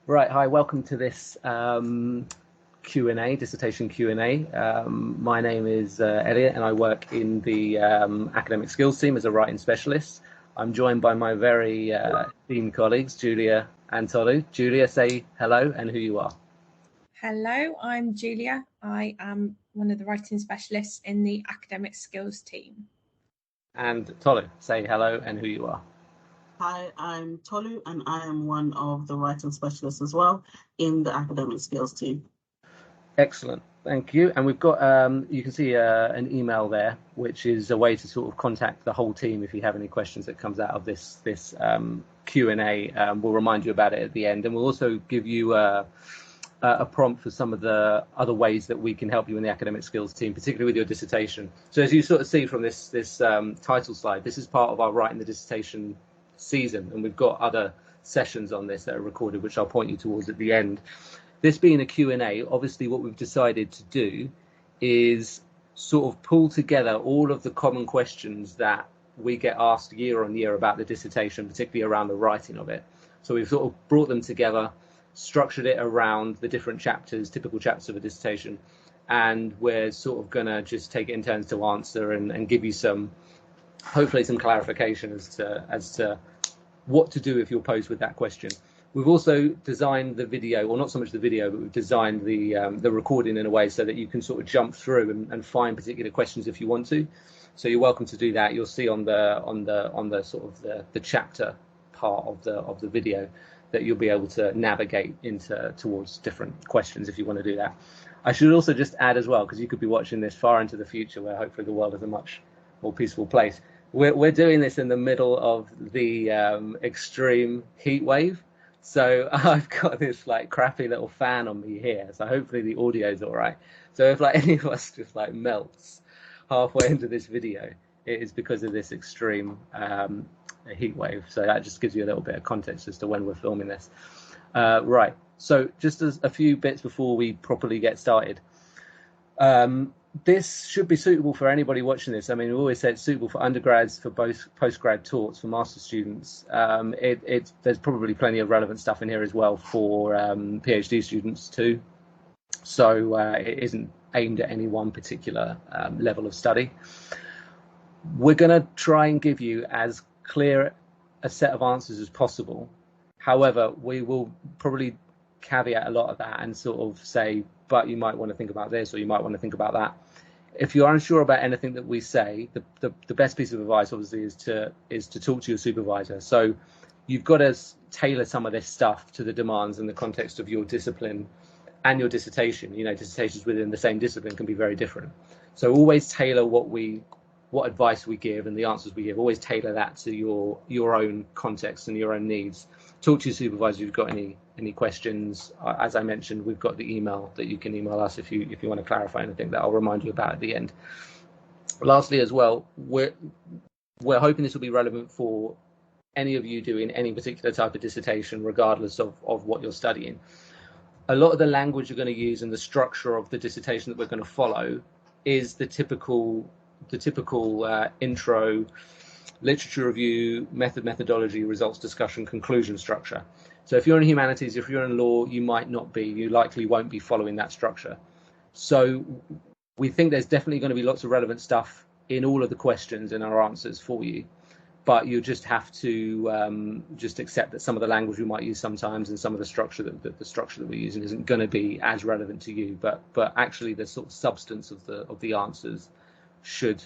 Right, hi, welcome to this Q&A, dissertation Q&A. My name is Elliot and I work in the academic skills team as a writing specialist. I'm joined by my very esteemed colleagues, Julia and Tolu. Julia, say hello and who you are. Hello, I'm Julia. I am one of the writing specialists in the academic skills team. And Tolu, say hello and who you are. Hi, I'm Tolu, and I am one of the writing specialists as well in the academic skills team. Excellent, thank you. And we've got, you can see an email there, which is a way to sort of contact the whole team if you have any questions that comes out of this Q&A. We'll remind you about it at the end, and we'll also give you a prompt for some of the other ways that we can help you in the academic skills team, particularly with your dissertation. So as you sort of see from this title slide, this is part of our writing the dissertation season, and we've got other sessions on this that are recorded, which I'll point you towards at the end. This being a Q&A, obviously what we've decided to do is sort of pull together all of the common questions that we get asked year on year about the dissertation, particularly around the writing of it. So we've sort of brought them together, structured it around the different chapters, typical chapters of a dissertation, and we're sort of going to just take it in turns to answer and give you some, hopefully some clarification as to what to do if you're posed with that question. We've also designed the video, or not so much the video, but we've designed the recording in a way so that you can sort of jump through and find particular questions if you want to. So you're welcome to do that. You'll see on the sort of the chapter part of the video that you'll be able to navigate towards different questions if you want to do that. I should also just add as well, because you could be watching this far into the future where hopefully the world is a much more peaceful place. We're doing this in the middle of the extreme heat wave. So I've got this like crappy little fan on me here. So hopefully the audio is all right. So if like any of us just like melts halfway into this video, it is because of this extreme heat wave. So that just gives you a little bit of context as to when we're filming this. Right. So just as a few bits before we properly get started. This should be suitable for anybody watching this. I mean, we always say it's suitable for undergrads, for both postgrad talks, for master's students. There's probably plenty of relevant stuff in here as well for PhD students too. So it isn't aimed at any one particular level of study. We're going to try and give you as clear a set of answers as possible. However, we will probably caveat a lot of that and sort of say, but you might want to think about this or you might want to think about that. If you're unsure about anything that we say, the best piece of advice obviously is to talk to your supervisor. So you've got to tailor some of this stuff to the demands and the context of your discipline and your dissertation. You know, dissertations within the same discipline can be very different. So always tailor what advice we give and the answers we give. Always tailor that to your own context and your own needs. Talk to your supervisor if you've got any questions. As I mentioned, we've got the email that you can email us if you want to clarify anything that I'll remind you about at the end. Lastly, as well, we're hoping this will be relevant for any of you doing any particular type of dissertation, regardless of what you're studying. A lot of the language you're going to use and the structure of the dissertation that we're going to follow is the typical intro, literature review, methodology, results discussion, conclusion structure. So if you're in humanities, if you're in law, you might not be, you likely won't be following that structure. So we think there's definitely going to be lots of relevant stuff in all of the questions and our answers for you, but you just have to just accept that some of the language we might use sometimes and some of the structure that we're using isn't going to be as relevant to you, but actually the sort of substance of the answers should,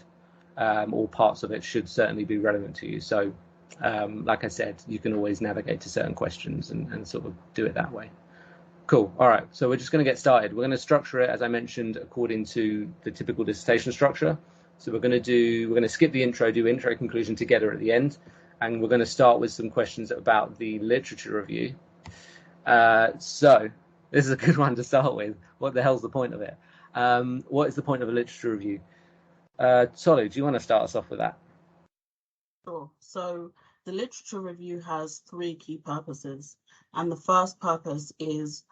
or parts of it should certainly be relevant to you. So like I said, you can always navigate to certain questions and sort of do it that way. Cool. All right. So we're just going to get started. We're going to structure it, as I mentioned, according to the typical dissertation structure. So we're going to skip the intro, do intro conclusion together at the end. And we're going to start with some questions about the literature review. So this is a good one to start with. What the hell's the point of it? What is the point of a literature review? Tolu, do you want to start us off with that? Sure. So the literature review has three key purposes. And the first purpose is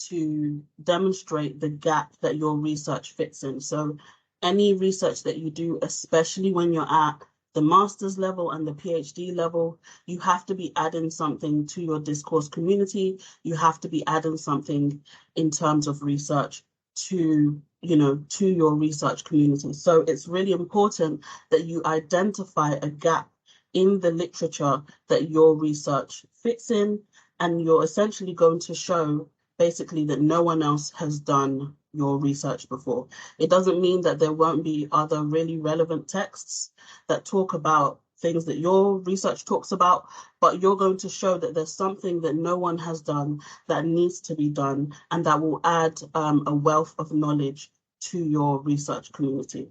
to demonstrate the gap that your research fits in. So any research that you do, especially when you're at the master's level and the PhD level, you have to be adding something to your discourse community. You have to be adding something in terms of research to, to your research community. So it's really important that you identify a gap in the literature that your research fits in, and you're essentially going to show basically that no one else has done your research before. It doesn't mean that there won't be other really relevant texts that talk about things that your research talks about, but you're going to show that there's something that no one has done that needs to be done, and that will add a wealth of knowledge to your research community.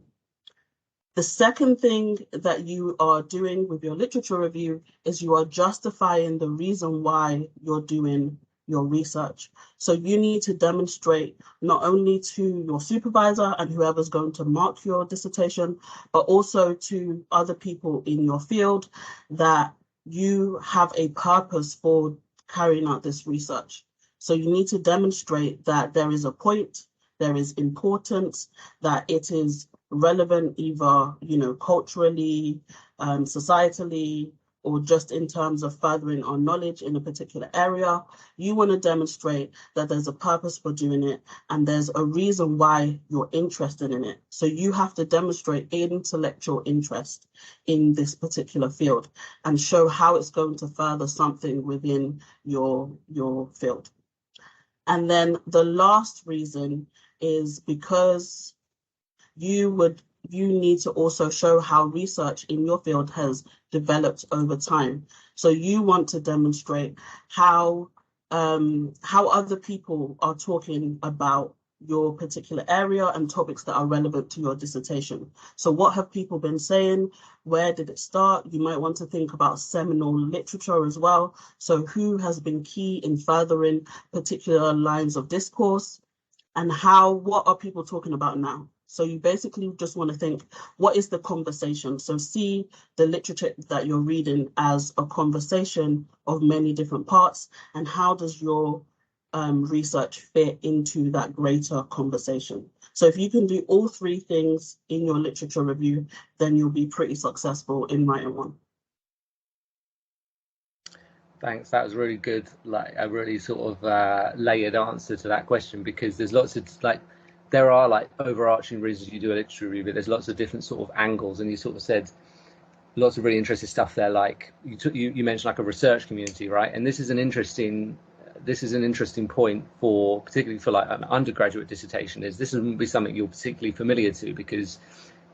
The second thing that you are doing with your literature review is you are justifying the reason why you're doing your research. So you need to demonstrate not only to your supervisor and whoever's going to mark your dissertation, but also to other people in your field that you have a purpose for carrying out this research. So you need to demonstrate that there is a point, there is importance, that it is relevant either, culturally, societally, or just in terms of furthering our knowledge in a particular area. You want to demonstrate that there's a purpose for doing it and there's a reason why you're interested in it. So you have to demonstrate intellectual interest in this particular field and show how it's going to further something within your field. And then the last reason is because you need to also show how research in your field has developed over time. So you want to demonstrate how other people are talking about your particular area and topics that are relevant to your dissertation. So what have people been saying? Where did it start? You might want to think about seminal literature as well. So who has been key in furthering particular lines of discourse? And what are people talking about now? So you basically just want to think, what is the conversation? So see the literature that you're reading as a conversation of many different parts, and how does your research fit into that greater conversation? So if you can do all three things in your literature review, then you'll be pretty successful in writing one. Thanks. That was really good, like a really sort of layered answer to that question, because there's lots of there are overarching reasons you do a literature review, but there's lots of different sort of angles, and you sort of said lots of really interesting stuff there. Like you mentioned like a research community, right? And this is an interesting point particularly for like an undergraduate dissertation. This wouldn't be something you're particularly familiar to, because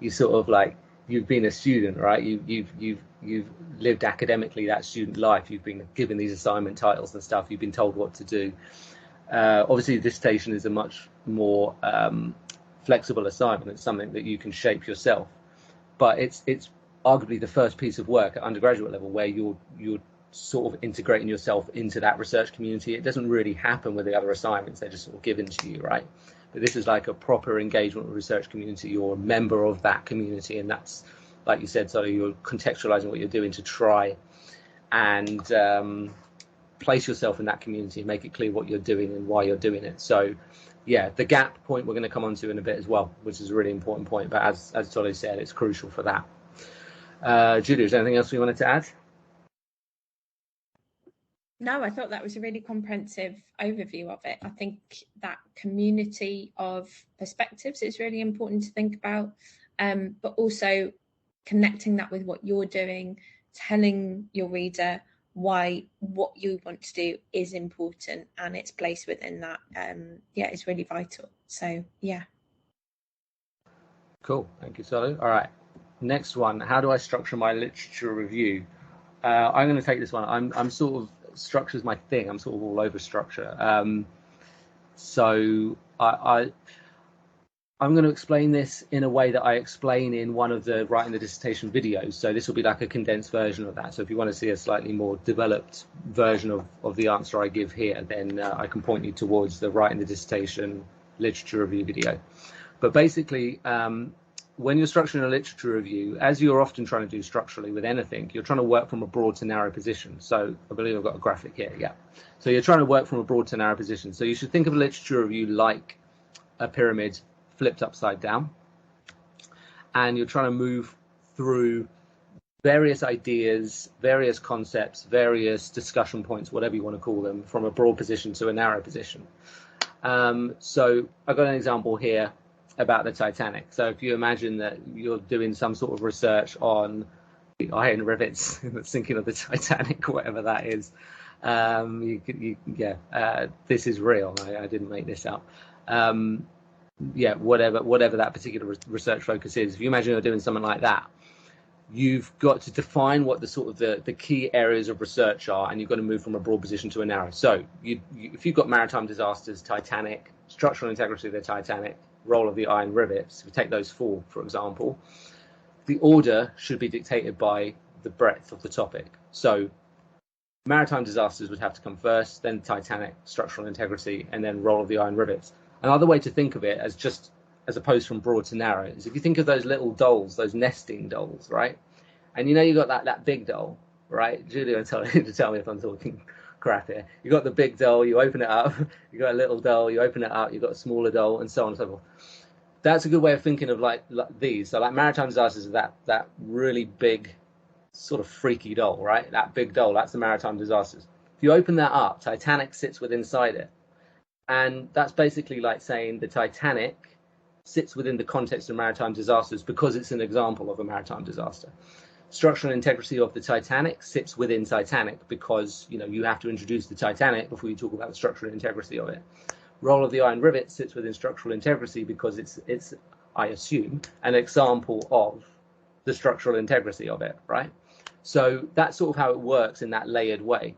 you sort of you've been a student, right? You've lived academically that student life. You've been given these assignment titles and stuff. You've been told what to do. Obviously, dissertation is a much more flexible assignment. It's something that you can shape yourself. But it's arguably the first piece of work at undergraduate level where you're sort of integrating yourself into that research community. It doesn't really happen with the other assignments. They're just sort of given to you, right? But this is like a proper engagement with research community. You're a member of that community, and that's, like you said, so you're contextualizing what you're doing to try and place yourself in that community and make it clear what you're doing and why you're doing it. So yeah, the gap point we're going to come on to in a bit as well, which is a really important point, but as Tolu said, it's crucial for that. Julia, is there anything else we wanted to add? No, I thought that was a really comprehensive overview of it. I think that community of perspectives is really important to think about, but also connecting that with what you're doing, telling your reader why what you want to do is important and its place within that, is really vital. So, yeah. Cool. Thank you, Tolu. All right. Next one. How do I structure my literature review? I'm going to take this one. I'm sort of, structure is my thing. I'm sort of all over structure. So I'm going to explain this in a way that I explain in one of the Writing the Dissertation videos. So this will be like a condensed version of that. So if you want to see a slightly more developed version of the answer I give here, then I can point you towards the Writing the Dissertation literature review video. But basically, when you're structuring a literature review, as you're often trying to do structurally with anything, you're trying to work from a broad to narrow position. So I believe I've got a graphic here. Yeah. So you're trying to work from a broad to narrow position. So you should think of a literature review like a pyramid flipped upside down, and you're trying to move through various ideas, various concepts, various discussion points, whatever you want to call them, from a broad position to a narrow position. So I've got an example here about the Titanic. So if you imagine that you're doing some sort of research on the iron rivets in the sinking of the Titanic, whatever that is, this is real. I didn't make this up. Whatever that particular research focus is. If you imagine you're doing something like that, you've got to define what the key areas of research are, and you've got to move from a broad position to a narrow. So if you've got maritime disasters, Titanic, structural integrity of the Titanic, role of the iron rivets, if we take those four, for example, the order should be dictated by the breadth of the topic. So maritime disasters would have to come first, then Titanic, structural integrity, and then role of the iron rivets. Another way to think of it as opposed from broad to narrow is if you think of those little dolls, those nesting dolls, right? And you got that big doll, right? Julia will tell me if I'm talking crap here. You got the big doll, you open it up, you got a little doll, you open it up, you got a smaller doll, and so on and so forth. That's a good way of thinking of like these. So like maritime disasters is that really big, sort of freaky doll, right? That big doll, that's the maritime disasters. If you open that up, Titanic sits within inside it. And that's basically like saying the Titanic sits within the context of maritime disasters because it's an example of a maritime disaster. Structural integrity of the Titanic sits within Titanic because you have to introduce the Titanic before you talk about the structural integrity of it. Role of the iron rivet sits within structural integrity because it's I assume an example of the structural integrity of it, right? So that's sort of how it works in that layered way.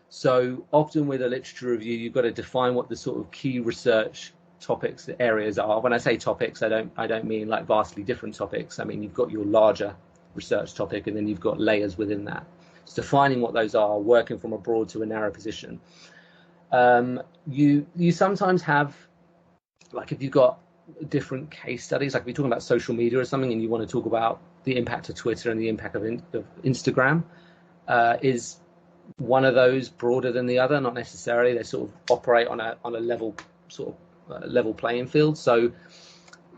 So often with a literature review, you've got to define what the sort of key research topics areas are. When I say topics, I don't mean like vastly different topics. I mean you've got your larger research topic, and then you've got layers within that. It's defining what those are, working from a broad to a narrow position. You sometimes have, like if you've got different case studies, like if you're talking about social media or something, and you want to talk about the impact of Twitter and the impact of Instagram, is one of those broader than the other? Not necessarily. They sort of operate on a level level playing field. So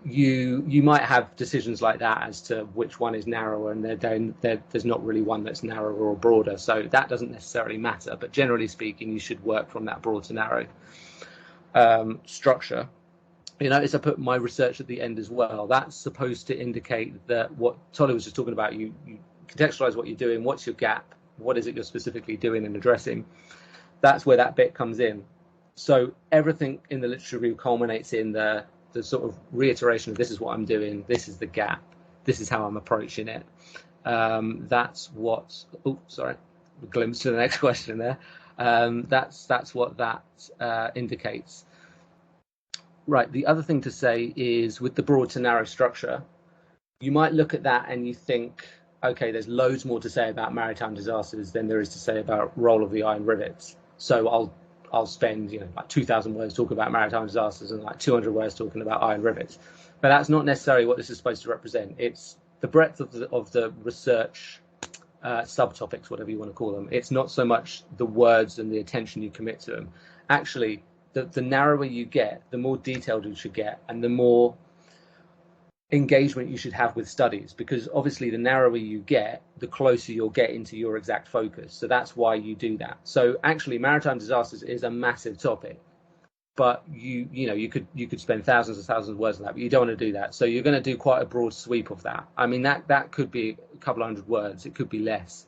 you might have decisions like that as to which one is narrower, and there's not really one that's narrower or broader. So that doesn't necessarily matter. But generally speaking, you should work from that broad to narrow structure. Notice I put my research at the end as well. That's supposed to indicate that what Tolly was just talking about, you contextualize what you're doing, what's your gap, what is it you're specifically doing and addressing. That's where that bit comes in. So everything in the literature review culminates in the sort of reiteration of this is what I'm doing, this is the gap, this is how I'm approaching it. That's what, glimpse to the next question there. That's what that indicates. Right, the other thing to say is with the broad to narrow structure, you might look at that and you think, okay, there's loads more to say about maritime disasters than there is to say about role of the iron rivets. So I'll spend like 2,000 words talking about maritime disasters and like 200 words talking about iron rivets. But that's not necessarily what this is supposed to represent. It's the breadth of the research subtopics, whatever you want to call them. It's not so much the words and the attention you commit to them. Actually, the narrower you get, the more detailed you should get, and the more engagement you should have with studies, because obviously the narrower you get, the closer you'll get into your exact focus. So that's why you do that. So actually maritime disasters is a massive topic, but you could spend thousands and thousands of words on that, but you don't want to do that. So you're going to do quite a broad sweep of that. I mean, that could be a couple hundred words, it could be less.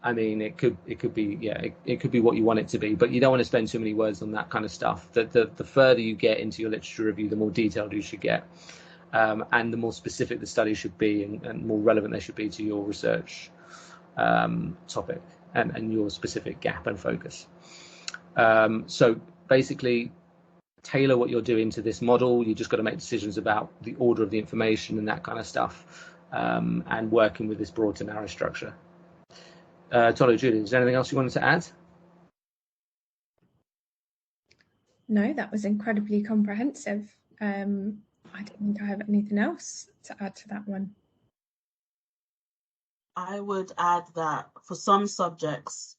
I mean, it could be what you want it to be, but you don't want to spend too many words on that kind of stuff. The further you get into your literature review, the more detailed you should get. And the more specific the study should be, and more relevant they should be to your research topic and your specific gap and focus. So basically, tailor what you're doing to this model. You just got to make decisions about the order of the information and that kind of stuff, and working with this broad to narrow structure. Tolu, Julie, is there anything else you wanted to add? No, that was incredibly comprehensive. I don't think I have anything else to add to that one. I would add that for some subjects,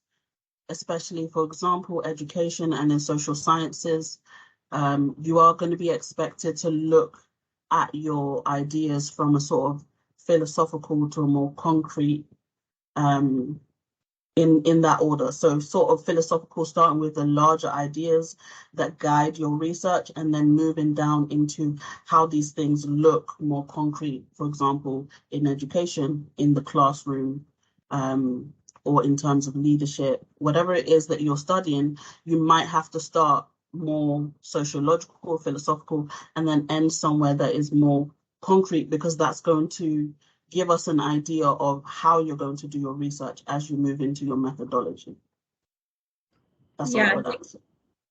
especially, for example, education and in social sciences, you are going to be expected to look at your ideas from a sort of philosophical to a more concrete in that order. So sort of philosophical, starting with the larger ideas that guide your research, and then moving down into how these things look more concrete, for example, in education, in the classroom, or in terms of leadership. Whatever it is that you're studying, you might have to start more sociological, philosophical, and then end somewhere that is more concrete, because that's going to give us an idea of how you're going to do your research as you move into your methodology. That's all I would answer.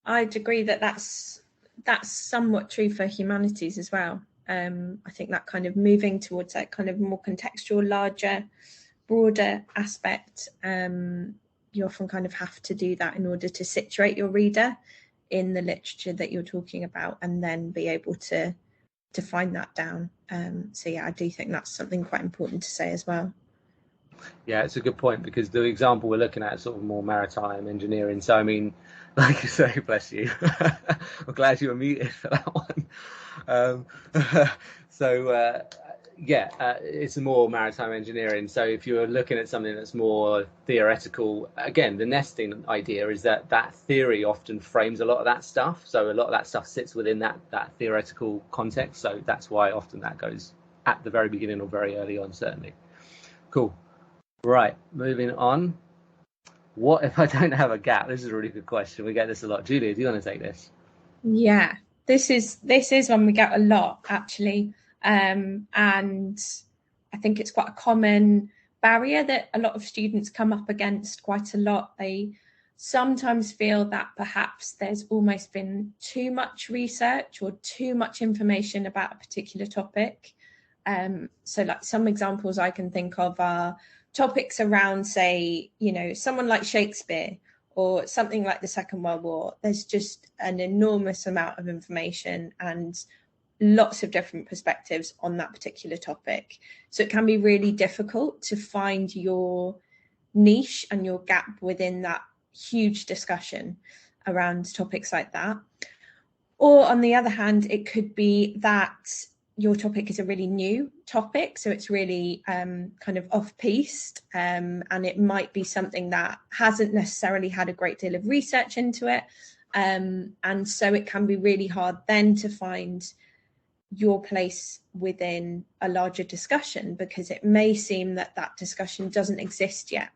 I'd agree that that's somewhat true for humanities as well. I think that kind of moving towards that kind of more contextual, larger, broader aspect, you often kind of have to do that in order to situate your reader in the literature that you're talking about, and then be able to find that down. So yeah, I do think that's something quite important to say as well. Yeah, it's a good point, because the example we're looking at is sort of more maritime engineering. So I mean, like you say, bless you. I'm glad you were muted for that one. It's more maritime engineering. So if you're looking at something that's more theoretical, again, the nesting idea is that theory often frames a lot of that stuff. So a lot of that stuff sits within that theoretical context. So that's why often that goes at the very beginning or very early on, certainly. Cool. Right, moving on. What if I don't have a gap? This is a really good question. We get this a lot. Julia, do you want to take this? Yeah, this is one we get a lot, actually. And I think it's quite a common barrier that a lot of students come up against quite a lot. They sometimes feel that perhaps there's almost been too much research or too much information about a particular topic. So like some examples I can think of are topics around, say, someone like Shakespeare or something like the Second World War. There's just an enormous amount of information and lots of different perspectives on that particular topic. So it can be really difficult to find your niche and your gap within that huge discussion around topics like that. Or on the other hand, it could be that your topic is a really new topic, so it's really kind of off-piste, and it might be something that hasn't necessarily had a great deal of research into it, and so it can be really hard then to find your place within a larger discussion, because it may seem that discussion doesn't exist yet.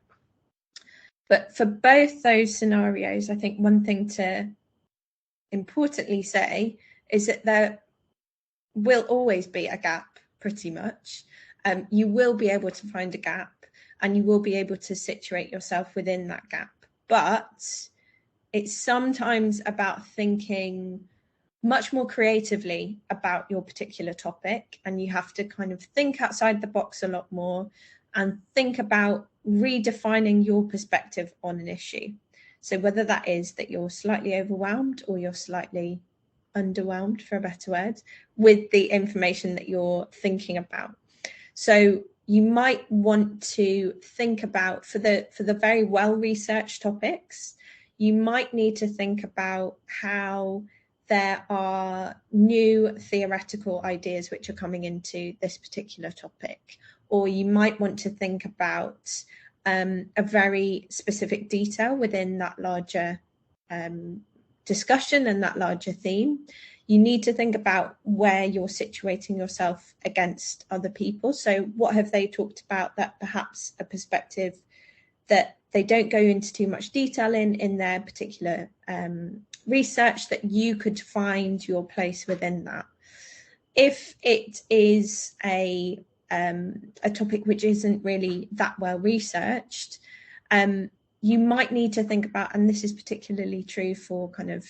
But for both those scenarios, I think one thing to importantly say is that there will always be a gap, pretty much. You will be able to find a gap, and you will be able to situate yourself within that gap. But it's sometimes about thinking much more creatively about your particular topic, and you have to kind of think outside the box a lot more and think about redefining your perspective on an issue. So whether that is that you're slightly overwhelmed or you're slightly underwhelmed, for a better word, with the information that you're thinking about. So you might want to think about, for the very well researched topics, you might need to think about how there are new theoretical ideas which are coming into this particular topic, or you might want to think about a very specific detail within that larger discussion and that larger theme. You need to think about where you're situating yourself against other people. So what have they talked about that perhaps a perspective that they don't go into too much detail in their particular research, that you could find your place within that. If it is a topic which isn't really that well researched, you might need to think about, and this is particularly true for kind of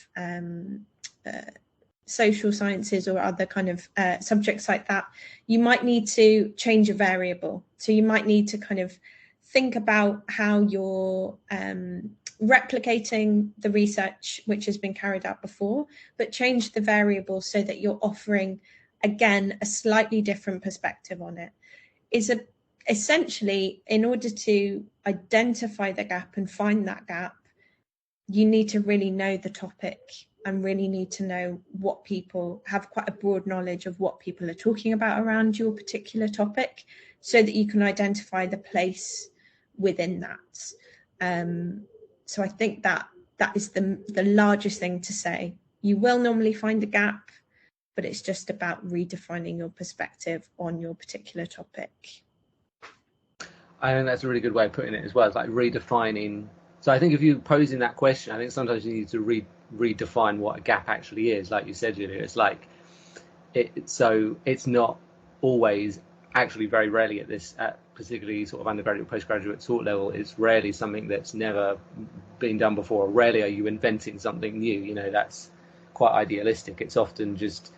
social sciences or other kind of subjects like that, you might need to change a variable. So you might need to kind of think about how you're replicating the research which has been carried out before, but change the variable so that you're offering, again, a slightly different perspective on it. Essentially, in order to identify the gap and find that gap, you need to really know the topic and really need to know what people have, quite a broad knowledge of what people are talking about around your particular topic, so that you can identify the place within that. So I think that is the largest thing to say. You will normally find a gap, but it's just about redefining your perspective on your particular topic. I think that's a really good way of putting it as well. It's like redefining. So I think if you're posing that question, I think sometimes you need to redefine what a gap actually is. Like you said, Julia, it's like so it's not always, actually very rarely at particularly sort of undergraduate, postgraduate sort level, it's rarely something that's never been done before. Rarely are you inventing something new. You know, that's quite idealistic. It's often just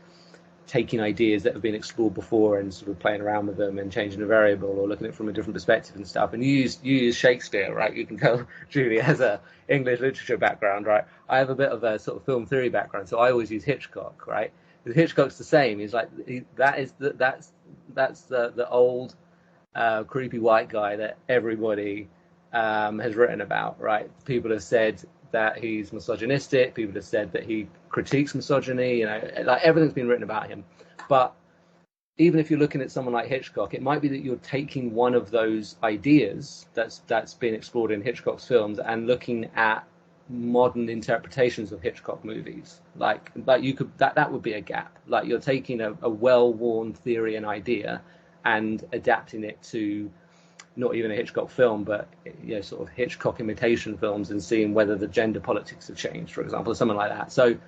taking ideas that have been explored before and sort of playing around with them and changing a variable or looking at it from a different perspective and stuff. And you use Shakespeare, right? You can tell Julie has a English literature background, right? I have a bit of a sort of film theory background, so I always use Hitchcock, right? Because Hitchcock's the same. He's like that's the old creepy white guy that everybody has written about, right? People have said that he's misogynistic. People have said that he critiques misogyny. You know, like everything's been written about him. But even if you're looking at someone like Hitchcock, it might be that you're taking one of those ideas that's been explored in Hitchcock's films and looking at modern interpretations of Hitchcock movies. Like you could that would be a gap. Like you're taking a well-worn theory and idea and adapting it to not even a Hitchcock film, but sort of Hitchcock imitation films, and seeing whether the gender politics have changed, for example, or something like that. So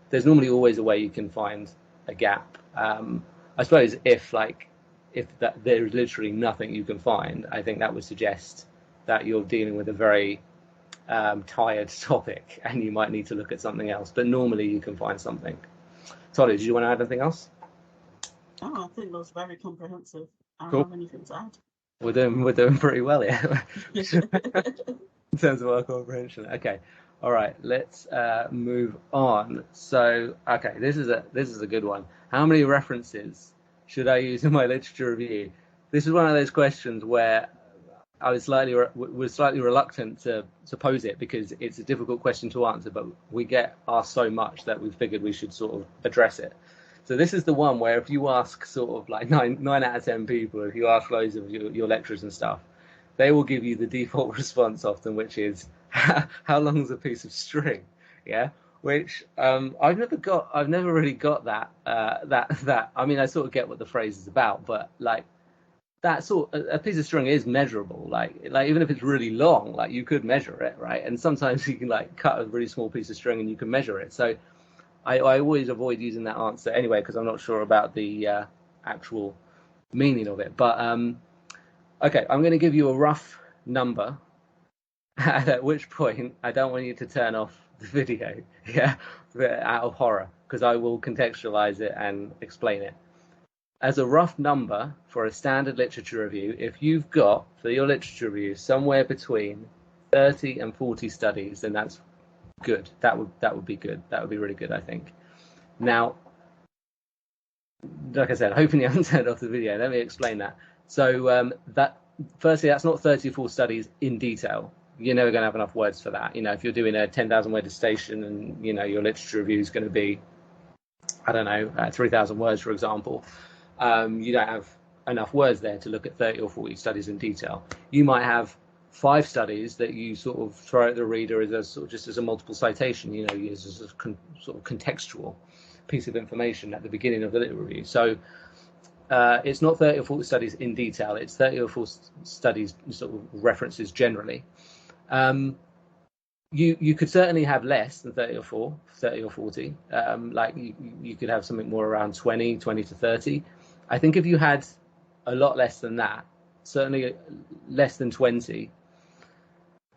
there's normally always a way you can find a gap. I suppose if there's literally nothing you can find, I think that would suggest that you're dealing with a very tired topic and you might need to look at something else. But normally you can find something. Tolly, did you want to add anything else? Oh, I think that was very comprehensive. I don't Cool. have anything to add. We're doing pretty well here in terms of our comprehension. Okay, all right, let's move on. So, okay, this is a good one. How many references should I use in my literature review? This is one of those questions where I was slightly reluctant to pose it because it's a difficult question to answer, but we get asked so much that we figured we should sort of address it. So this is the one where if you ask sort of like 9 out of 10 people, if you ask loads of your lecturers and stuff, they will give you the default response often, which is how long is a piece of string? Yeah, which I've never really got that. I mean, I sort of get what the phrase is about, but like that sort of, a piece of string is measurable. Like even if it's really long, like you could measure it, right? And sometimes you can like cut a really small piece of string and you can measure it. So I always avoid using that answer anyway, because I'm not sure about the actual meaning of it. But okay, I'm going to give you a rough number, at which point I don't want you to turn off the video, yeah, out of horror, because I will contextualize it and explain it. As a rough number for a standard literature review, if you've got, for your literature review, somewhere between 30 and 40 studies, then that's good. That would be good. That would be really good, I think. Now, like I said, hoping you haven't turned off the video. Let me explain that. So firstly, that's not 30 or 40 studies in detail. You're never going to have enough words for that. If you're doing a 10,000 word dissertation and your literature review is going to be, I don't know, 3,000 words, for example, you don't have enough words there to look at 30 or 40 studies in detail. You might have 5 studies that you sort of throw at the reader as a sort of just as a multiple citation, use as a sort of contextual piece of information at the beginning of the literature review. So it's not 30 or 40 studies in detail. It's 30 or 40 studies, sort of references generally. You could certainly have less than 30 or 40. Like you could have something more around 20 to 30. I think if you had a lot less than that, certainly less than 20,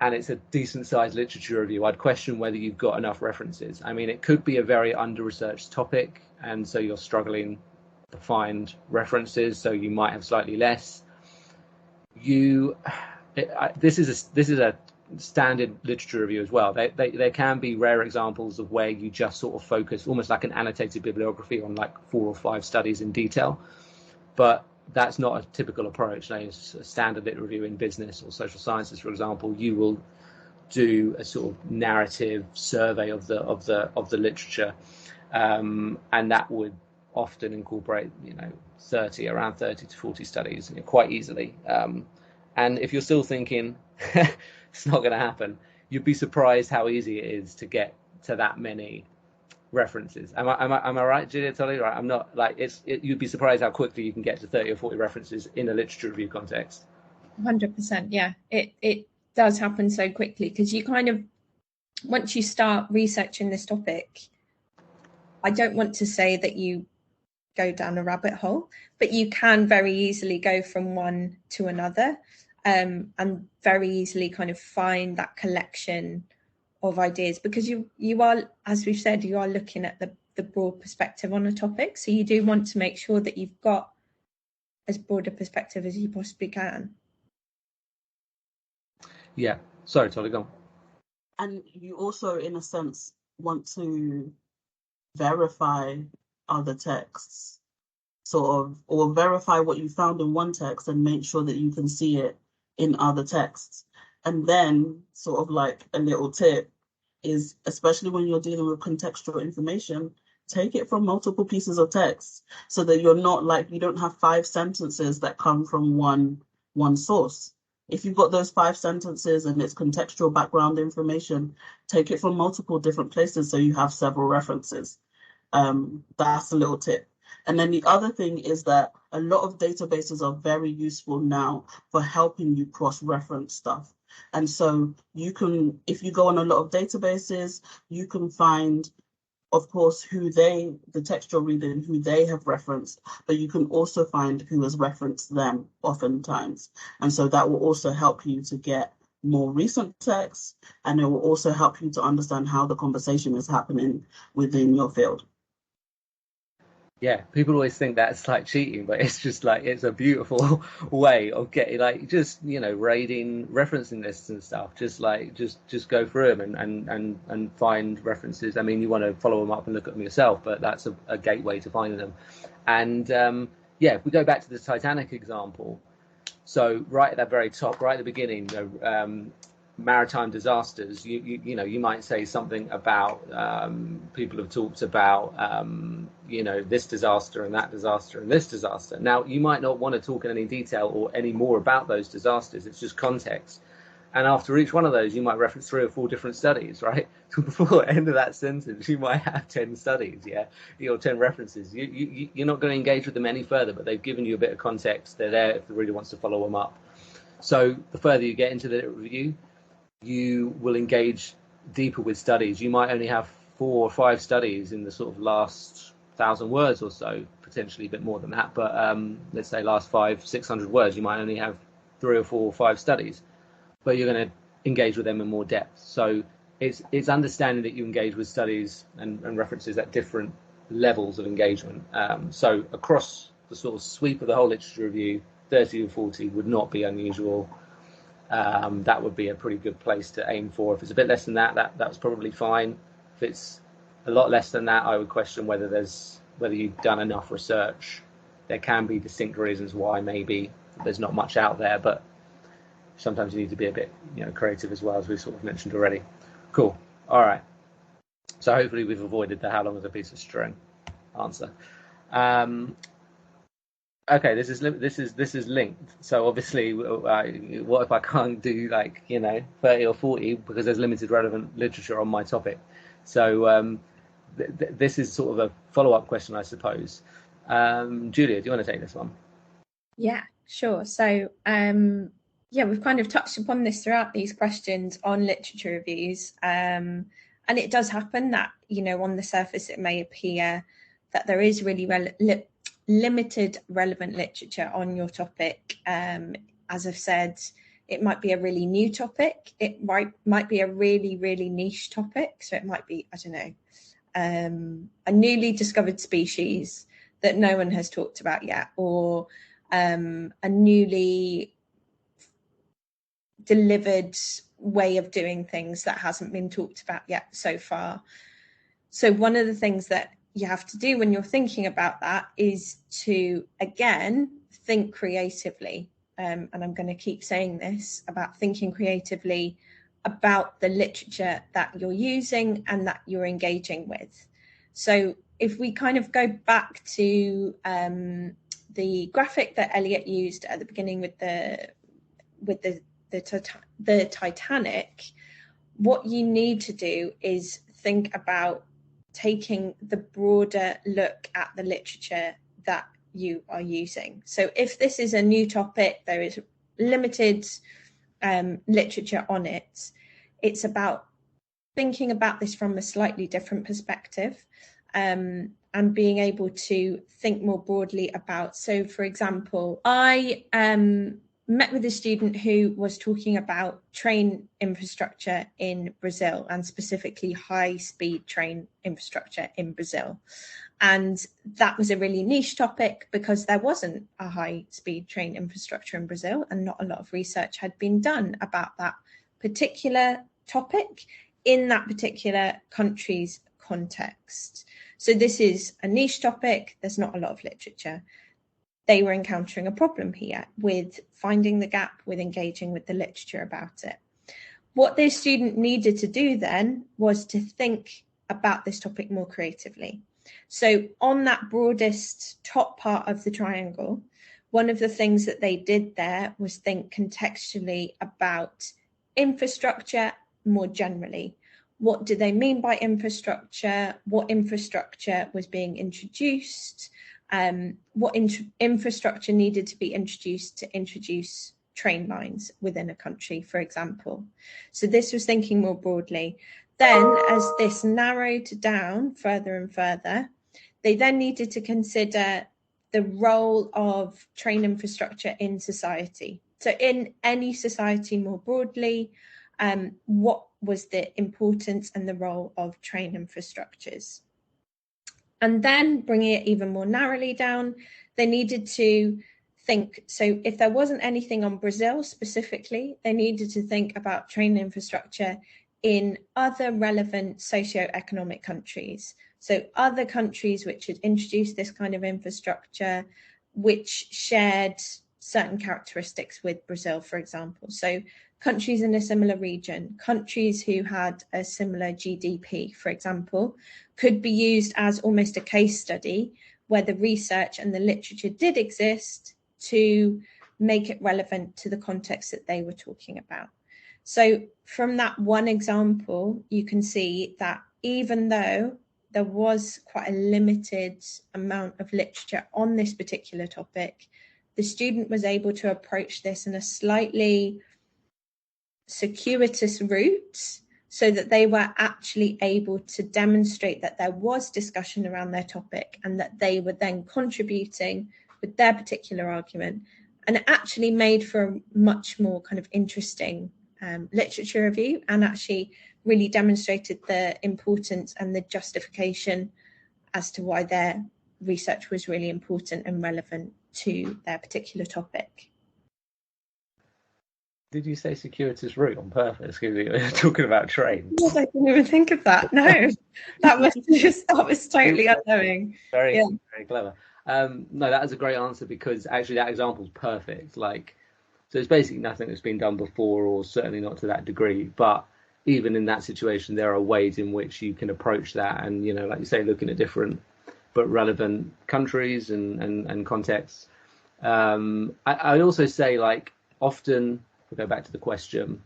and it's a decent sized literature review, I'd question whether you've got enough references. I mean, it could be a very under-researched topic, and so you're struggling to find references, so you might have slightly less. This is a standard literature review as well. There can be rare examples of where you just sort of focus, almost like an annotated bibliography, on like 4 or 5 studies in detail, but that's not a typical approach. Like a standard lit review in business or social sciences, for example, you will do a sort of narrative survey of the literature, and that would often incorporate around 30 to 40 studies quite easily, And if you're still thinking it's not going to happen, you'd be surprised how easy it is to get to that many references. Am I right, Julia? Totally right. I'm not like you'd be surprised how quickly you can get to 30 or 40 references in a literature review context. 100%. Yeah, it does happen so quickly, because you kind of, once you start researching this topic, I don't want to say that you go down a rabbit hole, but you can very easily go from one to another, and very easily kind of find that collection of ideas, because you are, as we've said, you are looking at the broad perspective on a topic. So you do want to make sure that you've got as broad a perspective as you possibly can. Yeah. Sorry, Tolly, go on. And you also, in a sense, want to verify other texts, sort of, or verify what you found in one text and make sure that you can see it in other texts. And then, sort of like a little tip is, especially when you're dealing with contextual information, take it from multiple pieces of text, so that you're not like, you don't have 5 sentences that come from one source. If you've got those 5 sentences and it's contextual background information, take it from multiple different places so you have several references. That's a little tip. And then the other thing is that a lot of databases are very useful now for helping you cross-reference stuff. And so you can, if you go on a lot of databases, you can find, of course, the textual reader, who they have referenced, but you can also find who has referenced them oftentimes. And so that will also help you to get more recent texts, and it will also help you to understand how the conversation is happening within your field. Yeah, people always think that's like cheating, but it's just like, it's a beautiful way of getting, like, just, raiding referencing lists and stuff. Just go through them and find references. I mean, you want to follow them up and look at them yourself, but that's a gateway to finding them. And if we go back to the Titanic example, so right at that very top, right at the beginning, maritime disasters, you might say something about, people have talked about, this disaster and that disaster and this disaster. Now, you might not want to talk in any detail or any more about those disasters. It's just context. And after each one of those, you might reference 3 or 4 different studies, right? Before the end of that sentence, you might have 10 studies, or 10 references. You're not going to engage with them any further, but they've given you a bit of context. They're there if the reader wants to follow them up. So the further you get into the review, you will engage deeper with studies. You might only have 4 or 5 studies in the sort of last 1,000 words or so, potentially a bit more than that. But let's say last 500-600 words, you might only have 3 or 4 or 5 studies, but you're going to engage with them in more depth. So it's understanding that you engage with studies and references at different levels of engagement. So across the sort of sweep of the whole literature review, 30 or 40 would not be unusual. That would be a pretty good place to aim for. If it's a bit less than that's probably fine. If it's a lot less than that, I would question whether you've done enough research. There can be distinct reasons why maybe there's not much out there, but sometimes you need to be a bit, creative as well, as we sort of mentioned already. Cool. All right. So hopefully we've avoided the how long is a piece of string answer. Okay, this is linked. So obviously, what if I can't do 30 or 40 because there's limited relevant literature on my topic? So this is sort of a follow-up question, I suppose. Julia, do you want to take this one? Yeah, sure. So we've kind of touched upon this throughout these questions on literature reviews, and it does happen that on the surface it may appear that there is really limited relevant literature on your topic. As I've said, it might be a really new topic. It might be a really, really niche topic. So it might be, I don't know, a newly discovered species that no one has talked about yet, or a newly delivered way of doing things that hasn't been talked about yet so far. So one of the things that you have to do when you're thinking about that is to, again, think creatively. And I'm going to keep saying this about thinking creatively about the literature that you're using and that you're engaging with. So if we kind of go back to the graphic that Elliot used at the beginning with the with the Titanic, what you need to do is think about taking the broader look at the literature that you are using. So if this is a new topic, there is limited literature on it, it's about thinking about this from a slightly different perspective, and being able to think more broadly about. So for example, I met with a student who was talking about train infrastructure in Brazil, and specifically high-speed train infrastructure in Brazil. And that was a really niche topic because there wasn't a high-speed train infrastructure in Brazil, and not a lot of research had been done about that particular topic in that particular country's context. So this is a niche topic. There's not a lot of literature. They were encountering a problem here with finding the gap, with engaging with the literature about it. What this student needed to do then was to think about this topic more creatively. So on that broadest top part of the triangle, one of the things that they did there was think contextually about infrastructure more generally. What do they mean by infrastructure? What infrastructure was being introduced? What infrastructure needed to be introduced to introduce train lines within a country, for example. So this was thinking more broadly. Then, as this narrowed down further and further, they then needed to consider the role of train infrastructure in society. So in any society more broadly, what was the importance and the role of train infrastructures? And then bringing it even more narrowly down, they needed to think, so if there wasn't anything on Brazil specifically, they needed to think about train infrastructure in other relevant socioeconomic countries. So other countries which had introduced this kind of infrastructure, which shared certain characteristics with Brazil, for example. So countries in a similar region, countries who had a similar GDP, for example, could be used as almost a case study where the research and the literature did exist to make it relevant to the context that they were talking about. So from that one example, you can see that even though there was quite a limited amount of literature on this particular topic, the student was able to approach this in a slightly circuitous route so that they were actually able to demonstrate that there was discussion around their topic and that they were then contributing with their particular argument. And it actually made for a much more kind of interesting literature review, and actually really demonstrated the importance and the justification as to why their research was really important and relevant to their particular topic. Did you say circuitous route on purpose? Because you were talking about trains. Yes, I didn't even think of that. No, that was totally unknowing. Very clever. No, that is a great answer, because actually that example is perfect. Like, so it's basically nothing that's been done before, or certainly not to that degree. But even in that situation, there are ways in which you can approach that, and like you say, looking at different but relevant countries and contexts. I also say, like, often, we'll go back to the question,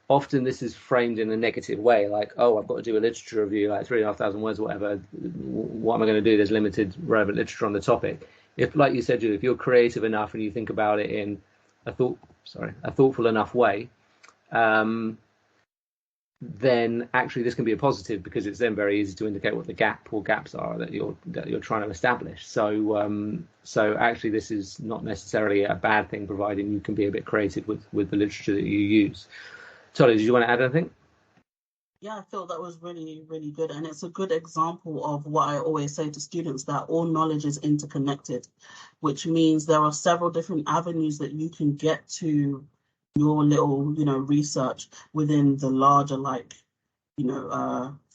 often this is framed in a negative way, like, oh, I've got to do a literature review, like 3,500 words or whatever. What am I going to do? There's limited relevant literature on the topic. If, like you said, Julie, if you're creative enough and you think about it in a thoughtful enough way, then actually this can be a positive, because it's then very easy to indicate what the gap or gaps are that you're trying to establish. So actually this is not necessarily a bad thing, providing you can be a bit creative with the literature that you use. Tolly, did you want to add anything? Yeah, I feel that was really, really good. And it's a good example of what I always say to students, that all knowledge is interconnected, which means there are several different avenues that you can get to your little, research within the larger,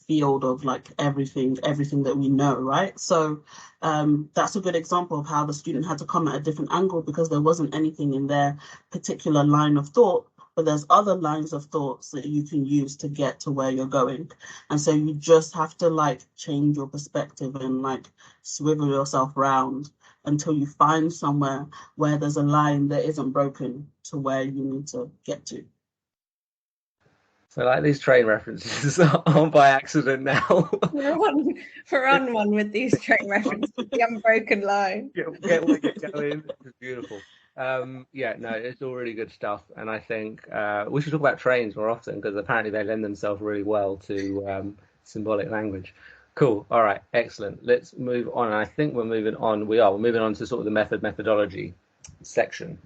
field of like everything that we know, right? So that's a good example of how the student had to come at a different angle, because there wasn't anything in their particular line of thought, but there's other lines of thoughts that you can use to get to where you're going. And so you just have to like change your perspective and like swivel yourself round until you find somewhere where there's a line that isn't broken to where you need to get to. So like these train references aren't by accident now. We're on one with these train references, the unbroken line. Get where you're going. It's beautiful. Yeah, no, it's all really good stuff. And I think we should talk about trains more often because apparently they lend themselves really well to symbolic language. Cool. All right. Excellent. Let's move on. And I think we're moving on. We're moving on to sort of the methodology section,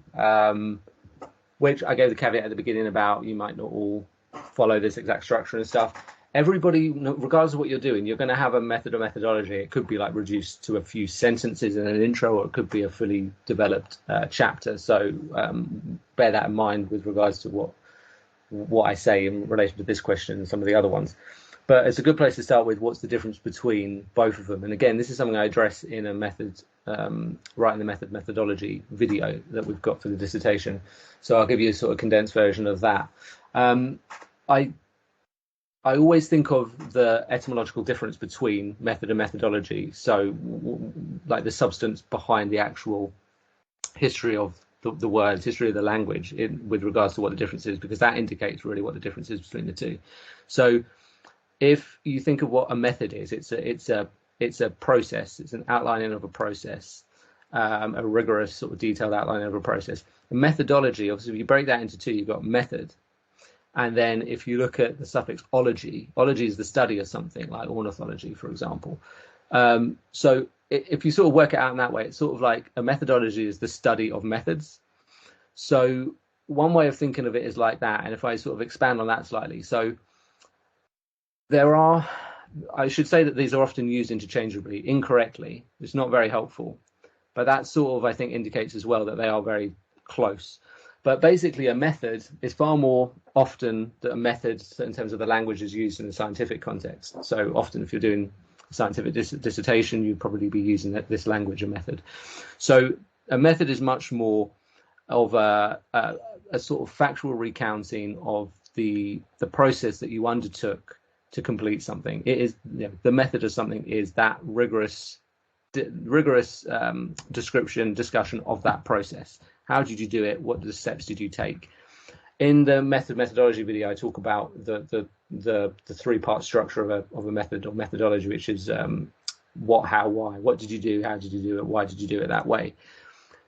which I gave the caveat at the beginning about you might not all follow this exact structure and stuff. Everybody, regardless of what you're doing, you're going to have a method or methodology. It could be like reduced to a few sentences in an intro, or it could be a fully developed chapter. So bear that in mind with regards to what I say in relation to this question and some of the other ones. But it's a good place to start with what's the difference between both of them. And again, this is something I address in a method, writing the methodology video that we've got for the dissertation. So I'll give you a sort of condensed version of that. I always think of the etymological difference between method and methodology. So like the substance behind the actual history of the words, history of the language with regards to what the difference is, because that indicates really what the difference is between the two. So if you think of what a method is, it's a process. It's an outlining of a process, a rigorous sort of detailed outlining of a process. A methodology, obviously, if you break that into two, you've got method. And then if you look at the suffix ology, ology is the study of something, like ornithology, for example. So if you sort of work it out in that way, it's sort of like a methodology is the study of methods. So one way of thinking of it is like that. And if I sort of expand on that slightly, so I should say that these are often used interchangeably, incorrectly. It's not very helpful, but that sort of, I think, indicates as well that they are very close. But basically, a method is far more often that a method in terms of the language is used in a scientific context. So often if you're doing a scientific dissertation, you'd probably be using this language, a method. So a method is much more of a sort of factual recounting of the process that you undertook to complete something. It is, the method of something is that rigorous description, discussion of that process. How did you do it? What steps did you take? In the methodology video, I talk about the three-part structure of a method or methodology, which is what, how, why. What did you do? How did you do it? Why did you do it that way?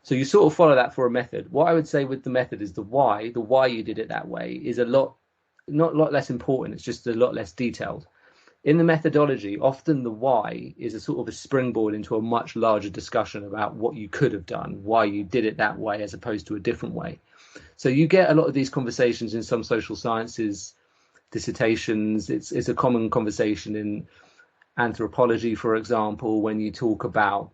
So you sort of follow that for a method. What I would say with the method is the why. The why you did it that way is not a lot less important. It's just a lot less detailed. In the methodology, often the why is a sort of a springboard into a much larger discussion about what you could have done, why you did it that way as opposed to a different way. So you get a lot of these conversations in some social sciences dissertations. It's a common conversation in anthropology, for example, when you talk about,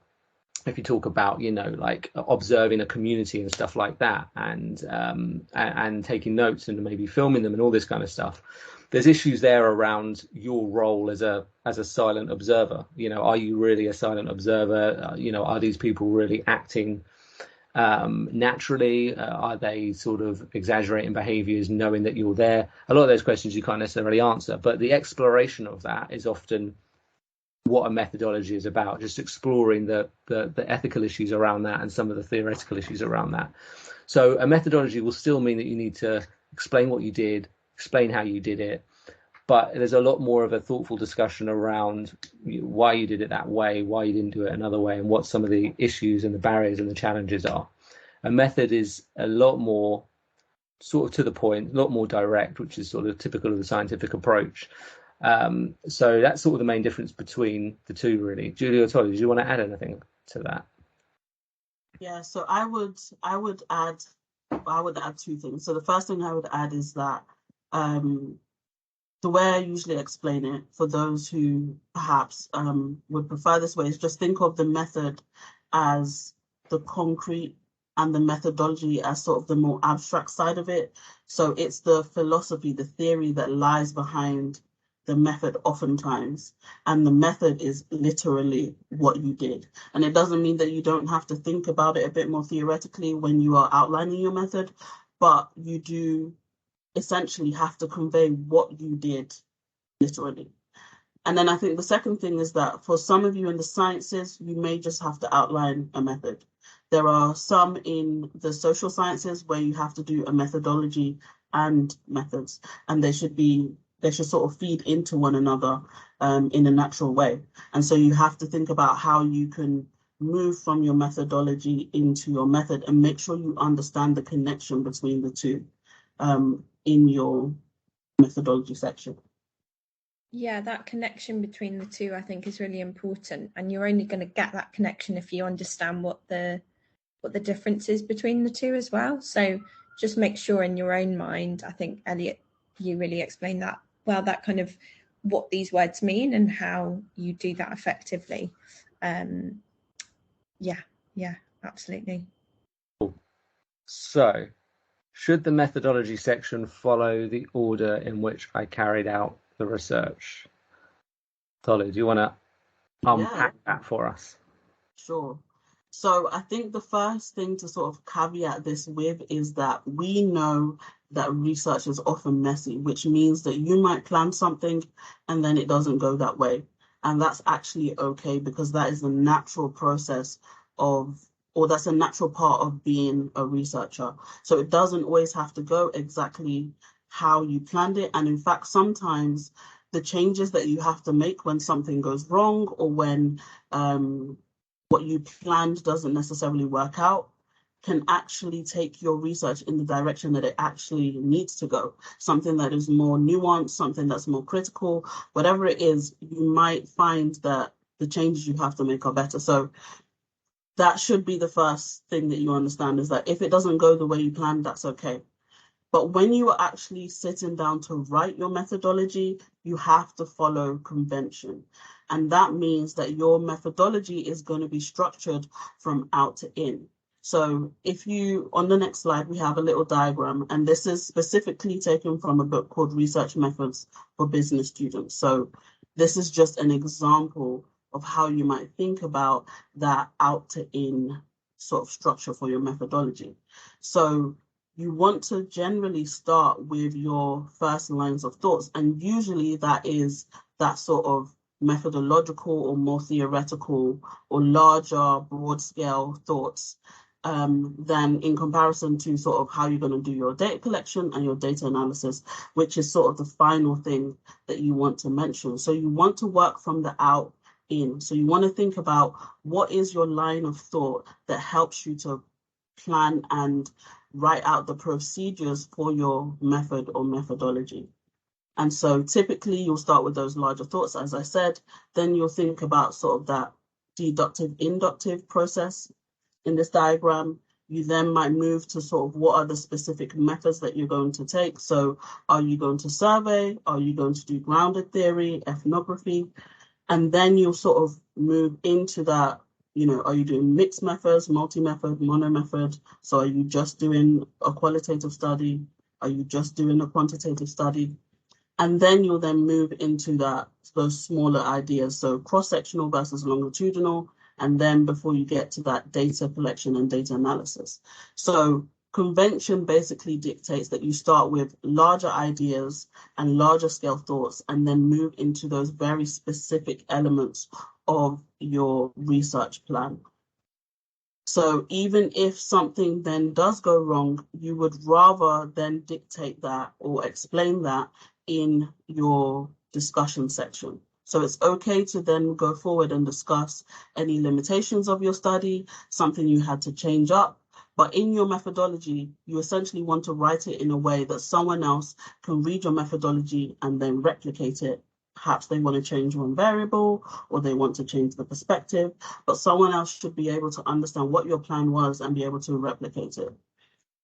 like observing a community and stuff like that, and taking notes and maybe filming them and all this kind of stuff. There's issues there around your role as a silent observer. Are you really a silent observer? Are these people really acting naturally? Are they sort of exaggerating behaviors knowing that you're there? A lot of those questions you can't necessarily answer, but the exploration of that is often what a methodology is about, just exploring the ethical issues around that and some of the theoretical issues around that. So a methodology will still mean that you need to explain what you did, explain how you did it, but there's a lot more of a thoughtful discussion around why you did it that way, why you didn't do it another way, and what some of the issues and the barriers and the challenges are. A method is a lot more sort of to the point, a lot more direct, which is sort of typical of the scientific approach. So that's sort of the main difference between the two, really. Julie or Tolly, do you want to add anything to that? Yeah, so I would add two things. So the first thing I would add is that the way I usually explain it for those who perhaps would prefer this way is just think of the method as the concrete and the methodology as sort of the more abstract side of it. So it's the philosophy, the theory that lies behind the method oftentimes, and the method is literally what you did. And it doesn't mean that you don't have to think about it a bit more theoretically when you are outlining your method, but you do essentially have to convey what you did, literally. And then I think the second thing is that for some of you in the sciences, you may just have to outline a method. There are some in the social sciences where you have to do a methodology and methods, and they should sort of feed into one another in a natural way. And so you have to think about how you can move from your methodology into your method and make sure you understand the connection between the two in your methodology section. Yeah, that connection between the two, I think, is really important. And you're only going to get that connection if you understand what the difference is between the two as well. So just make sure in your own mind, I think, Elliot, you really explained that well, that kind of what these words mean and how you do that effectively. Yeah, absolutely. So, should the methodology section follow the order in which I carried out the research? Tolu, do you want to unpack that for us? Sure. So I think the first thing to sort of caveat this with is that we know that research is often messy, which means that you might plan something and then it doesn't go that way. And that's actually okay, because that is the natural process that's a natural part of being a researcher. So it doesn't always have to go exactly how you planned it. And in fact, sometimes the changes that you have to make when something goes wrong or when what you planned doesn't necessarily work out can actually take your research in the direction that it actually needs to go. Something that is more nuanced, something that's more critical, whatever it is, you might find that the changes you have to make are better. So that should be the first thing that you understand, is that if it doesn't go the way you planned, that's okay. But when you are actually sitting down to write your methodology, you have to follow convention. And that means that your methodology is going to be structured from out to in. So if you, on the next slide, we have a little diagram, and this is specifically taken from a book called Research Methods for Business Students. So this is just an example of how you might think about that out to in sort of structure for your methodology. So you want to generally start with your first lines of thoughts, and usually that is that sort of methodological or more theoretical or larger, broad scale thoughts than in comparison to sort of how you're going to do your data collection and your data analysis, which is sort of the final thing that you want to mention. So you want to work from the out in. So you want to think about what is your line of thought that helps you to plan and write out the procedures for your method or methodology. And so typically you'll start with those larger thoughts, as I said, then you'll think about sort of that deductive inductive process in this diagram. You then might move to sort of what are the specific methods that you're going to take. So are you going to survey? Are you going to do grounded theory, ethnography? And then you'll sort of move into that, are you doing mixed methods, multi-method, mono-method? So are you just doing a qualitative study? Are you just doing a quantitative study? And then you'll then move into those smaller ideas. So cross-sectional versus longitudinal. And then before you get to that data collection and data analysis. So convention basically dictates that you start with larger ideas and larger scale thoughts, and then move into those very specific elements of your research plan. So even if something then does go wrong, you would rather then dictate that or explain that in your discussion section. So it's okay to then go forward and discuss any limitations of your study, something you had to change up. But in your methodology, you essentially want to write it in a way that someone else can read your methodology and then replicate it. Perhaps they want to change one variable or they want to change the perspective, but someone else should be able to understand what your plan was and be able to replicate it.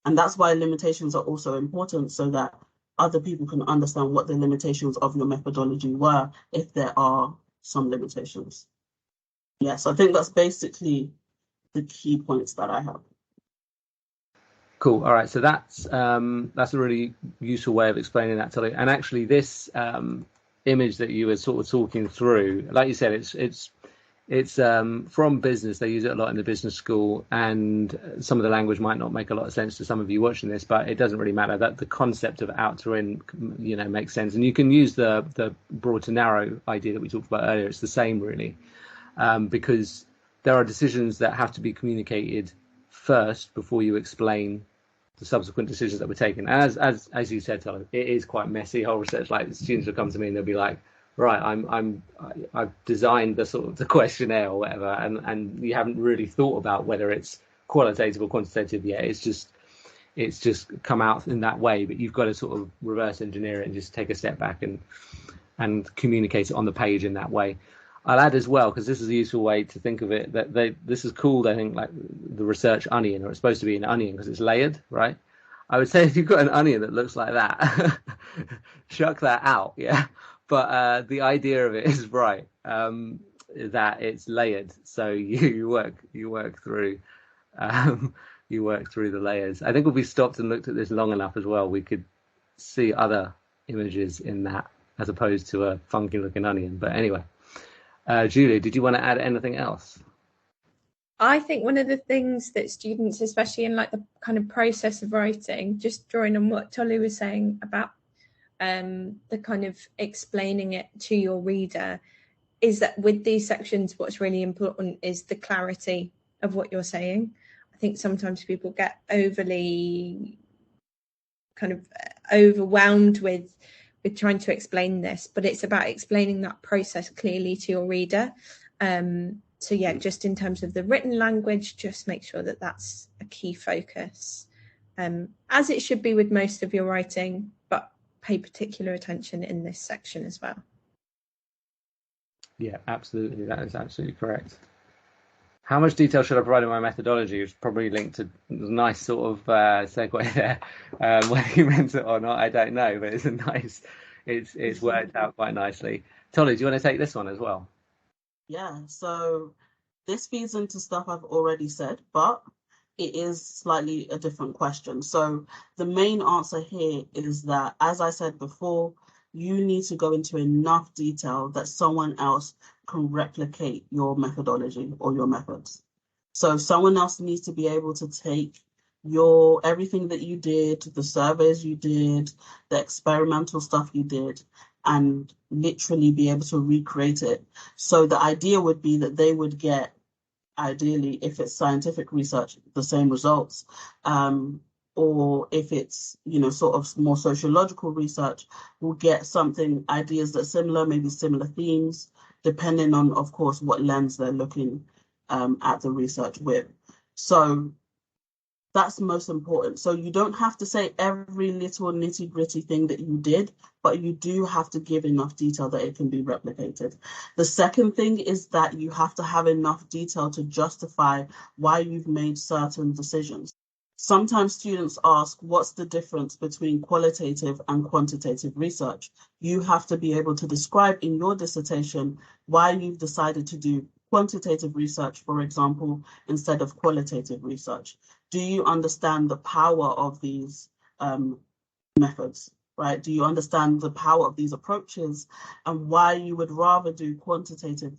And that's why limitations are also important, so that other people can understand what the limitations of your methodology were, if there are some limitations. Yes, I think that's basically the key points that I have. Cool. All right. So that's a really useful way of explaining that, Tolu. And actually, this image that you were sort of talking through, like you said, it's from business. They use it a lot in the business school, and some of the language might not make a lot of sense to some of you watching this, but it doesn't really matter. That the concept of out to in, makes sense, and you can use the broad to narrow idea that we talked about earlier. It's the same really, because there are decisions that have to be communicated first before you explain the subsequent decisions that were taken. And as you said, Tyler, it is quite messy. Whole research, like students will come to me and they'll be like, right, I've designed the sort of the questionnaire or whatever, and you haven't really thought about whether it's qualitative or quantitative yet. It's just come out in that way, but you've got to sort of reverse engineer it and just take a step back and communicate it on the page in that way. I'll add as well, because this is a useful way to think of it, that this is called, I think, like the research onion, or it's supposed to be an onion because it's layered, right? I would say if you've got an onion that looks like that, shuck that out, yeah. But the idea of it is right, that it's layered. So you work through the layers. I think if we stopped and looked at this long enough as well, we could see other images in that as opposed to a funky looking onion. But anyway. Julie, did you want to add anything else? I think one of the things that students, especially in like the kind of process of writing, just drawing on what Tolu was saying about the kind of explaining it to your reader, is that with these sections, what's really important is the clarity of what you're saying. I think sometimes people get overly kind of overwhelmed with trying to explain this, but it's about explaining that process clearly to your reader. So yeah, just in terms of the written language, just make sure that that's a key focus, as it should be with most of your writing, but pay particular attention in this section as well. Yeah, absolutely. That is absolutely correct. How much detail should I provide in my methodology? It's probably linked to a nice sort of segue there. Whether you meant it or not, I don't know, but it's worked out quite nicely. Tolu, do you want to take this one as well? Yeah, so this feeds into stuff I've already said, but it is slightly a different question. So the main answer here is that, as I said before, you need to go into enough detail that someone else can replicate your methodology or your methods. So someone else needs to be able to take everything that you did, the surveys you did, the experimental stuff you did, and literally be able to recreate it. So the idea would be that they would get, ideally, if it's scientific research, the same results. Or if it's, sort of more sociological research, we'll get ideas that are similar, maybe similar themes, depending on, of course, what lens they're looking at the research with. So that's most important. So you don't have to say every little nitty gritty thing that you did, but you do have to give enough detail that it can be replicated. The second thing is that you have to have enough detail to justify why you've made certain decisions. Sometimes students ask, what's the difference between qualitative and quantitative research? You have to be able to describe in your dissertation why you've decided to do quantitative research, for example, instead of qualitative research. Do you understand the power of these methods, right? Do you understand the power of these approaches and why you would rather do quantitative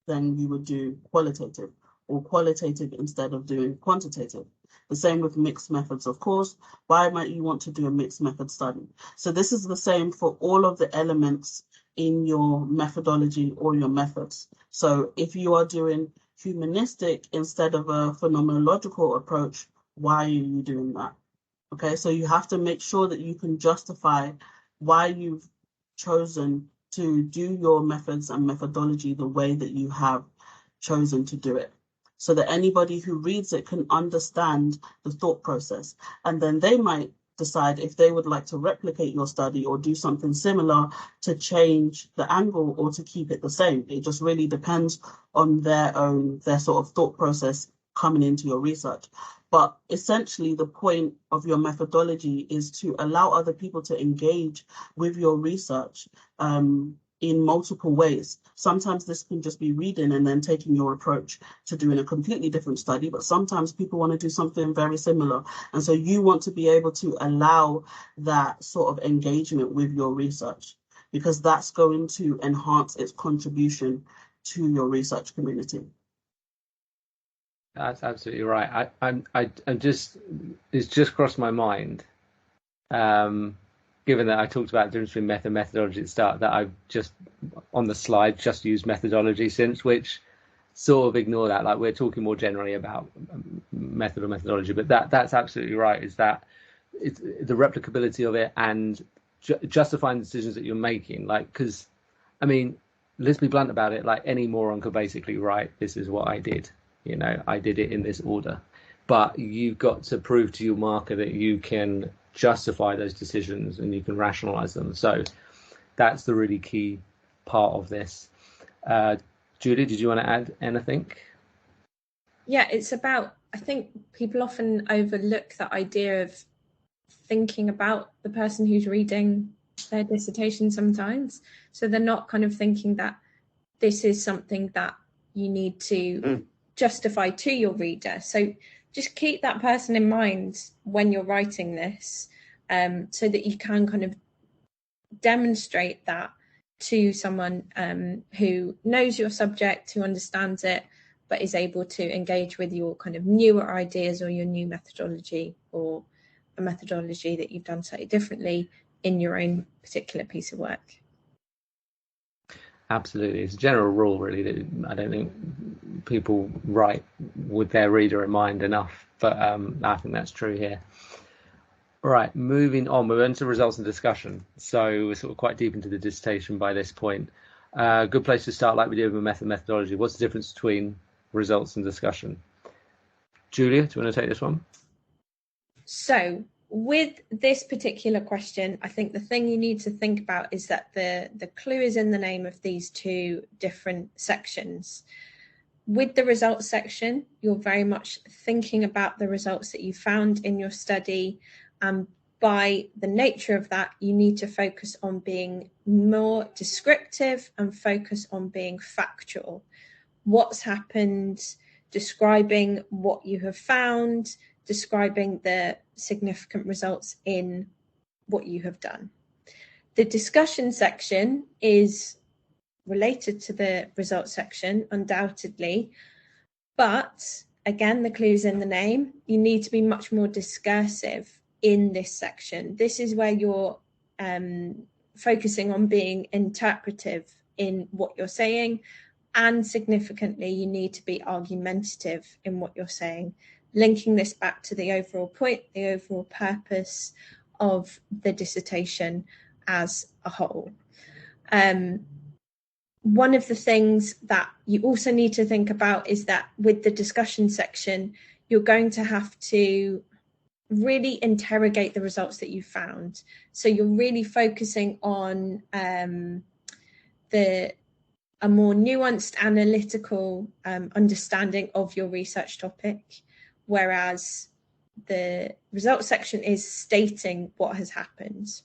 than you would do qualitative, or qualitative instead of doing quantitative? The same with mixed methods, of course. Why might you want to do a mixed method study? So this is the same for all of the elements in your methodology or your methods. So if you are doing humanistic instead of a phenomenological approach, why are you doing that? Okay, so you have to make sure that you can justify why you've chosen to do your methods and methodology the way that you have chosen to do it, so that anybody who reads it can understand the thought process. And then they might decide if they would like to replicate your study or do something similar, to change the angle or to keep it the same. It just really depends on their sort of thought process coming into your research. But essentially, the point of your methodology is to allow other people to engage with your research in multiple ways. Sometimes this can just be reading and then taking your approach to doing a completely different study, but sometimes people want to do something very similar. And so you want to be able to allow that sort of engagement with your research, because that's going to enhance its contribution to your research community. That's absolutely right. I'm just, it's just crossed my mind, given that I talked about the difference between method and methodology at the start, that I've just, on the slide, just used methodology since, which sort of ignore that. Like, we're talking more generally about method or methodology, but that's absolutely right, is that it's the replicability of it and justifying the decisions that you're making. Like, because, I mean, let's be blunt about it, like any moron could basically write, this is what I did. You know, I did it in this order. But you've got to prove to your marker that you can justify those decisions and you can rationalize them. So that's the really key part of this. Julie, did you want to add anything? Yeah, it's about, I think people often overlook the idea of thinking about the person who's reading their dissertation sometimes. So they're not kind of thinking that this is something that you need to justify to your reader. So just keep that person in mind when you're writing this, so that you can kind of demonstrate that to someone who knows your subject, who understands it, but is able to engage with your kind of newer ideas or your new methodology, or a methodology that you've done slightly differently in your own particular piece of work. Absolutely. It's a general rule, really, that I don't think people write with their reader in mind enough, but I think that's true here. All right, moving on, we're into results and discussion. So we're sort of quite deep into the dissertation by this point. Good place to start, like we did with methodology. What's the difference between results and discussion? Julia, do you want to take this one? So with this particular question, I think the thing you need to think about is that the clue is in the name of these two different sections. With the results section, you're very much thinking about the results that you found in your study. And by the nature of that, you need to focus on being more descriptive and focus on being factual. What's happened, describing what you have found, describing the significant results in what you have done. The discussion section is related to the results section, undoubtedly, but again, the clue's in the name. You need to be much more discursive in this section. This is where you're focusing on being interpretive in what you're saying, and significantly, you need to be argumentative in what you're saying, linking this back to the overall point, the overall purpose of the dissertation as a whole. One of the things that you also need to think about is that with the discussion section, you're going to have to really interrogate the results that you found. So you're really focusing on a more nuanced, analytical understanding of your research topic, whereas the results section is stating what has happened.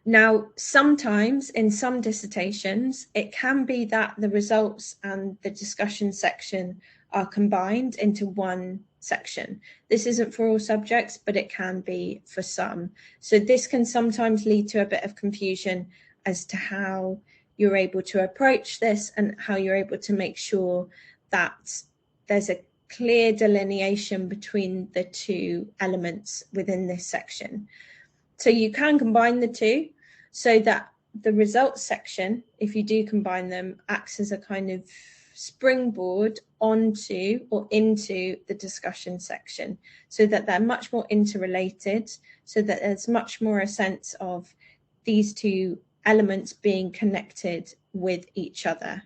Now, sometimes in some dissertations, it can be that the results and the discussion section are combined into one section. This isn't for all subjects, but it can be for some. So this can sometimes lead to a bit of confusion as to how you're able to approach this and how you're able to make sure that there's a clear delineation between the two elements within this section. So you can combine the two so that the results section, if you do combine them, acts as a kind of springboard onto or into the discussion section, so that they're much more interrelated, so that there's much more a sense of these two elements being connected with each other.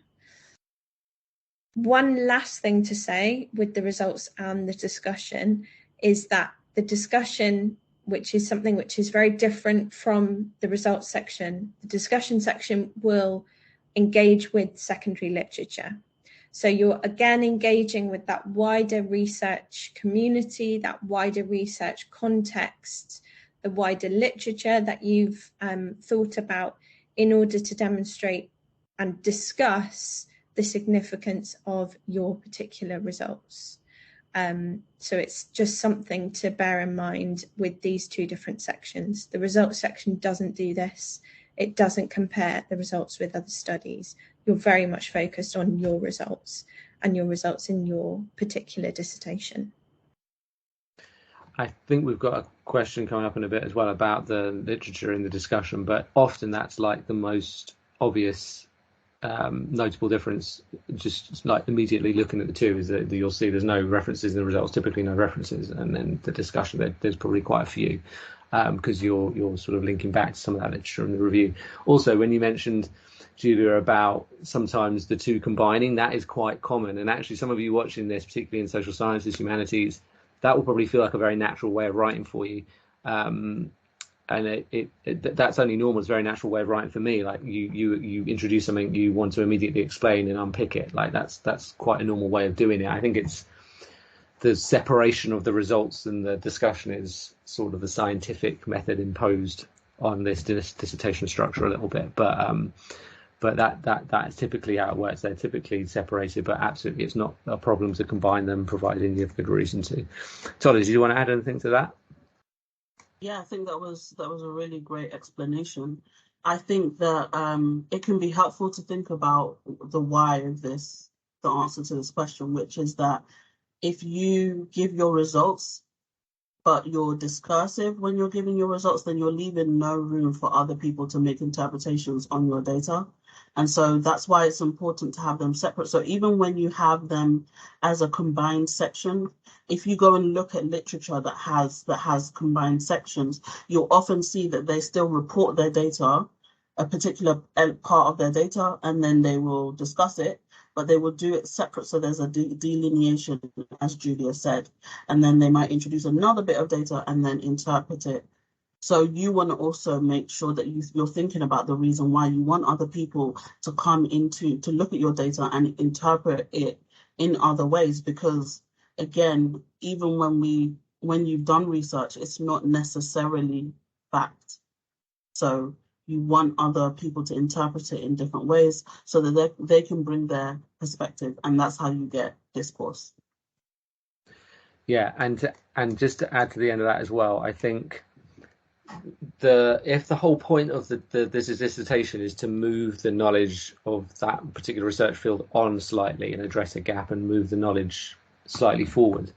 One last thing to say with the results and the discussion is that the discussion, which is something which is very different from the results section, the discussion section will engage with secondary literature. So you're again engaging with that wider research community, that wider research context, the wider literature that you've thought about in order to demonstrate and discuss the significance of your particular results. So it's just something to bear in mind with these two different sections. The results section doesn't do this. It doesn't compare the results with other studies. you're very much focused on your results and your results in your particular dissertation. I think we've got a question coming up in a bit as well about the literature in the discussion, but often that's like the most obvious notable difference, just like immediately looking at the two, is that you'll see there's no references in the results, typically no references, and then the discussion, there's probably quite a few, because you're sort of linking back to some of that literature in the review. Also, when you mentioned, Julia, about sometimes the two combining, that is quite common, and actually some of you watching this, particularly in social sciences, humanities, that will probably feel like a very natural way of writing for you. And that's only normal. It's a very natural way of writing for me. Like you introduce something you want to immediately explain and unpick it. Like that's quite a normal way of doing it. I think it's the separation of the results and the discussion is sort of the scientific method imposed on this dissertation structure a little bit. But that is typically how it works. They're typically separated, but absolutely it's not a problem to combine them, providing you have good reason to. Tolly, do you want to add anything to that? Yeah, I think that was a really great explanation. I think that it can be helpful to think about the why of this, the answer to this question, which is that if you give your results, but you're discursive when you're giving your results, then you're leaving no room for other people to make interpretations on your data. And so that's why it's important to have them separate. So even when you have them as a combined section, if you go and look at literature that has combined sections, you'll often see that they still report their data, a particular part of their data, and then they will discuss it, but they will do it separate. So there's a delineation, as Julia said, and then they might introduce another bit of data and then interpret it. So you want to also make sure that you're thinking about the reason why you want other people to come to look at your data and interpret it in other ways, because again, even when you've done research, it's not necessarily fact. So you want other people to interpret it in different ways so that they can bring their perspective, and that's how you get discourse. Yeah, and just to add to the end of that as well, I think if the whole point of this dissertation is to move the knowledge of that particular research field on slightly and address a gap and move the knowledge slightly forward,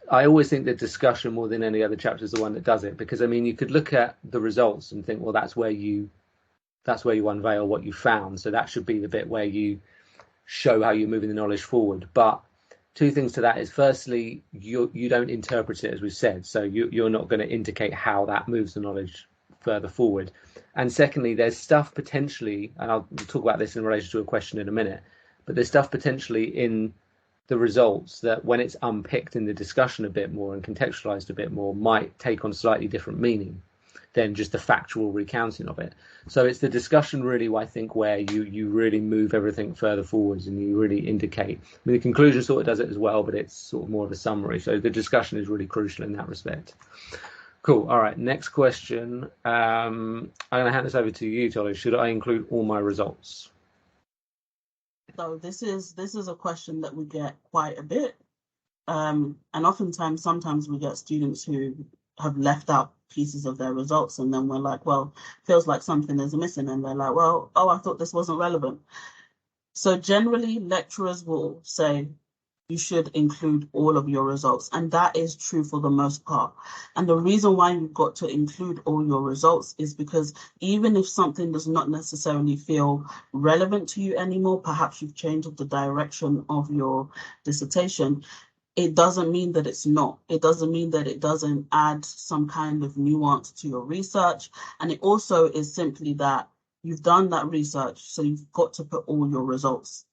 I always think the discussion more than any other chapter is the one that does it, because I mean you could look at the results and think, well, that's where you unveil what you found, so that should be the bit where you show how you're moving the knowledge forward. But two things to that is, firstly, you don't interpret it, as we've said, so you're not going to indicate how that moves the knowledge further forward. And secondly, there's stuff potentially, and I'll talk about this in relation to a question in a minute, but there's stuff potentially in the results that when it's unpicked in the discussion a bit more and contextualized a bit more might take on slightly different meaning than just the factual recounting of it. So it's the discussion really, I think, where you really move everything further forwards and you really indicate. I mean, the conclusion sort of does it as well, but it's sort of more of a summary. So the discussion is really crucial in that respect. Cool. All right. Next question. I'm going to hand this over to you, Tolly. Should I include all my results? So this is a question that we get quite a bit. And oftentimes, sometimes we get students who have left out pieces of their results, and then we're like, well, feels like something is missing, and they're like, well, I thought this wasn't relevant. So generally, lecturers will say you should include all of your results, and that is true for the most part. And the reason why you've got to include all your results is because even if something does not necessarily feel relevant to you anymore, perhaps you've changed the direction of your dissertation, it doesn't mean that it's not. It doesn't mean that it doesn't add some kind of nuance to your research. And it also is simply that you've done that research, so you've got to put all your results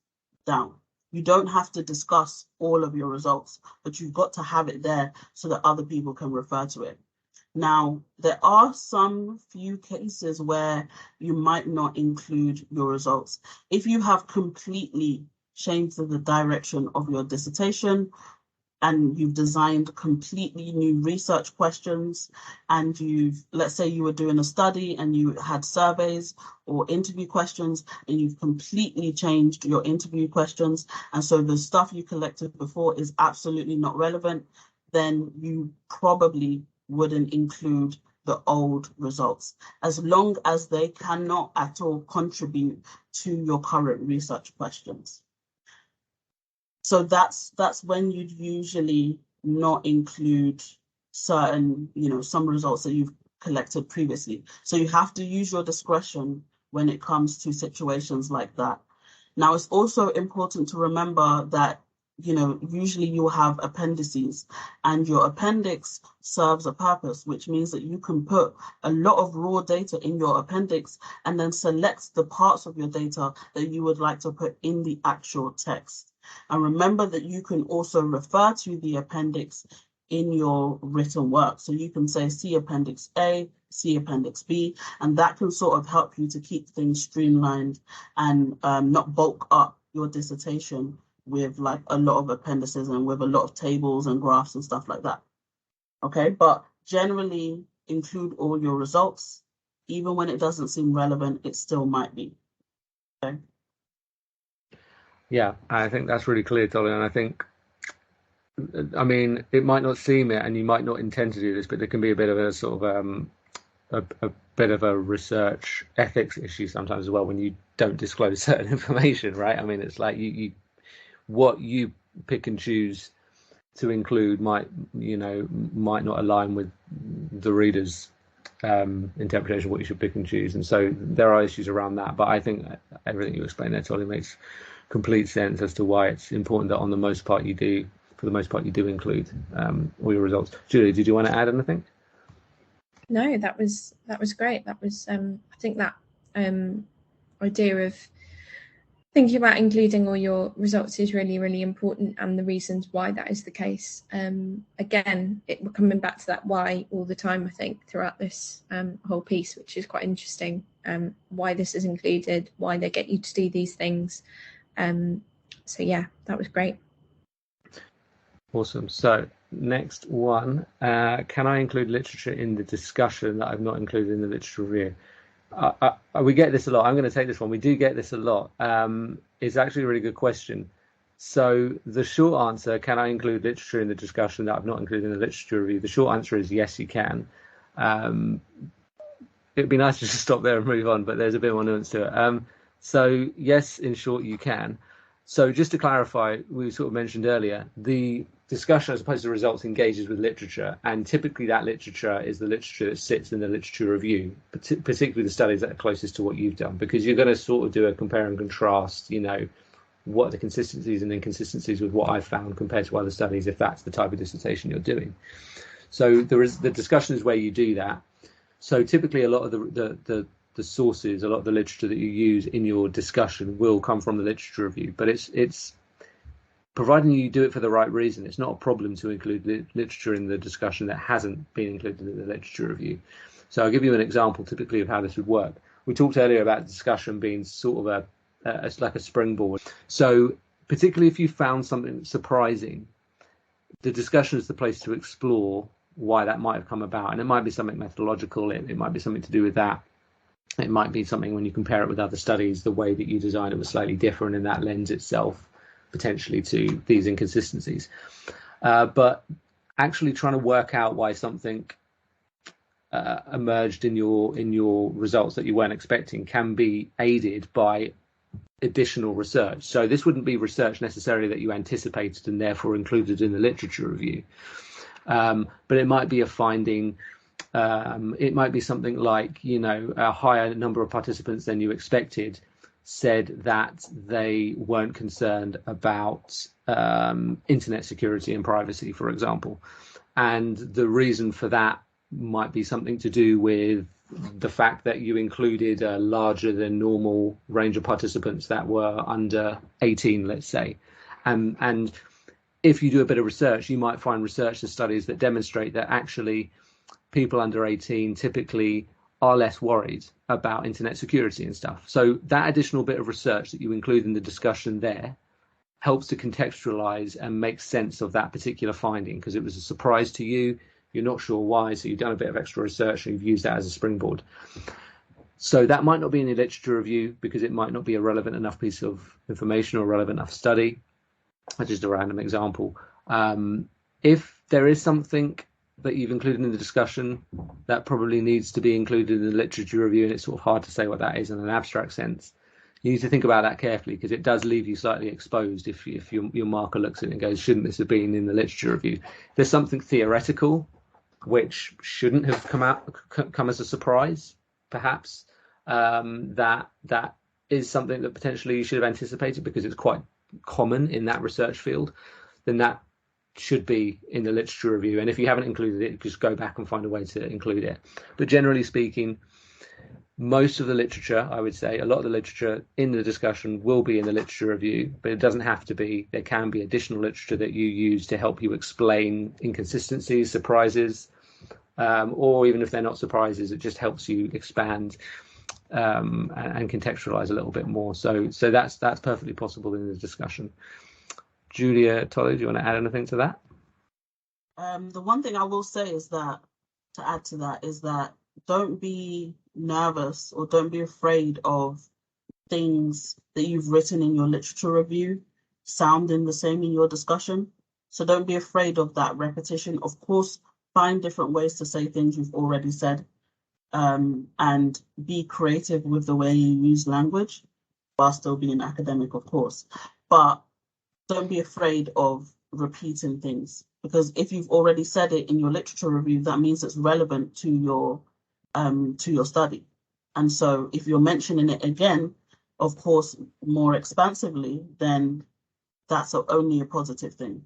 down. You don't have to discuss all of your results, but you've got to have it there so that other people can refer to it. Now, there are some few cases where you might not include your results. If you have completely changed the direction of your dissertation, and you've designed completely new research questions, and let's say you were doing a study and you had surveys or interview questions, and you've completely changed your interview questions, and so the stuff you collected before is absolutely not relevant, then you probably wouldn't include the old results, as long as they cannot at all contribute to your current research questions. So that's when you'd usually not include certain, some results that you've collected previously. So you have to use your discretion when it comes to situations like that. Now, it's also important to remember that, usually you'll have appendices, and your appendix serves a purpose, which means that you can put a lot of raw data in your appendix and then select the parts of your data that you would like to put in the actual text. And remember that you can also refer to the appendix in your written work. So you can say, see Appendix A, see Appendix B, and that can sort of help you to keep things streamlined and not bulk up your dissertation with like a lot of appendices and with a lot of tables and graphs and stuff like that. Okay, but generally include all your results. Even when it doesn't seem relevant, it still might be. Okay. Yeah, I think that's really clear, Dolly, and I think, I mean, it might not seem it, and you might not intend to do this, but there can be a bit of a sort of a bit of a research ethics issue sometimes as well when you don't disclose certain information, right? I mean, it's like what you pick and choose to include might not align with the reader's interpretation of what you should pick and choose, and so there are issues around that. But I think everything you explained there, Tolly, makes complete sense as to why it's important that for the most part you do include all your results. Julie, did you want to add anything? No, that was great. That was I think that idea of thinking about including all your results is really, really important, and the reasons why that is the case. Again, we're coming back to that why all the time, I think, throughout this whole piece, which is quite interesting. Why this is included, why they get you to do these things. So yeah, that was great. Awesome. So next one, can I include literature in the discussion that I've not included in the literature review? We get this a lot. I'm going to take this one. We do get this a lot. It's actually a really good question. So the short answer, can I include literature in the discussion that I've not included in the literature review? The short answer is yes, you can. It'd be nice to just stop there and move on, but there's a bit more nuance to it. So yes, in short, you can. So just to clarify, we sort of mentioned earlier, the discussion as opposed to results engages with literature, and typically that literature is the literature that sits in the literature review, particularly the studies that are closest to what you've done, because you're going to sort of do a compare and contrast, what are the consistencies and inconsistencies with what I've found compared to other studies, if that's the type of dissertation you're doing. So the discussion is where you do that. So typically a lot of the sources, a lot of the literature that you use in your discussion will come from the literature review, but it's providing you do it for the right reason. It's not a problem to include literature in the discussion that hasn't been included in the literature review. So I'll give you an example typically of how this would work. We talked earlier about discussion being sort of it's like a springboard. So particularly if you found something surprising, the discussion is the place to explore why that might have come about. And it might be something methodological, it might be something to do with that. It might be something when you compare it with other studies, the way that you designed it was slightly different, and that lends itself potentially to these inconsistencies. But actually trying to work out why something emerged in your results that you weren't expecting can be aided by additional research. So this wouldn't be research necessarily that you anticipated and therefore included in the literature review. But it might be a finding. It might be something like, a higher number of participants than you expected said that they weren't concerned about internet security and privacy, for example. And the reason for that might be something to do with the fact that you included a larger than normal range of participants that were under 18, let's say. And if you do a bit of research, you might find research and studies that demonstrate that actually people under 18 typically are less worried about internet security and stuff. So that additional bit of research that you include in the discussion there helps to contextualize and make sense of that particular finding, because it was a surprise to you. You're not sure why, so you've done a bit of extra research and you've used that as a springboard. So that might not be in the literature review because it might not be a relevant enough piece of information or relevant enough study. That's just a random example. If there is something that you've included in the discussion, that probably needs to be included in the literature review, and it's sort of hard to say what that is in an abstract sense. You need to think about that carefully, because it does leave you slightly exposed if your marker looks at it and goes, shouldn't this have been in the literature review? There's something theoretical which shouldn't have come as a surprise, perhaps, that is something that potentially you should have anticipated because it's quite common in that research field, then that should be in the literature review. And if you haven't included it, just go back and find a way to include it. But generally speaking, most of the literature, I would say, a lot of the literature in the discussion will be in the literature review, but it doesn't have to be. There can be additional literature that you use to help you explain inconsistencies, surprises, or even if they're not surprises, it just helps you expand and contextualize a little bit more. So that's perfectly possible in the discussion. Julia, Tolly, do you want to add anything to that? The one thing I will say is that, to add to that, is that don't be nervous or don't be afraid of things that you've written in your literature review sounding the same in your discussion. So don't be afraid of that repetition. Of course, find different ways to say things you've already said, and be creative with the way you use language while still being academic, of course. But don't be afraid of repeating things, because if you've already said it in your literature review, that means it's relevant to your study. And so if you're mentioning it again, of course, more expansively, then that's only a positive thing.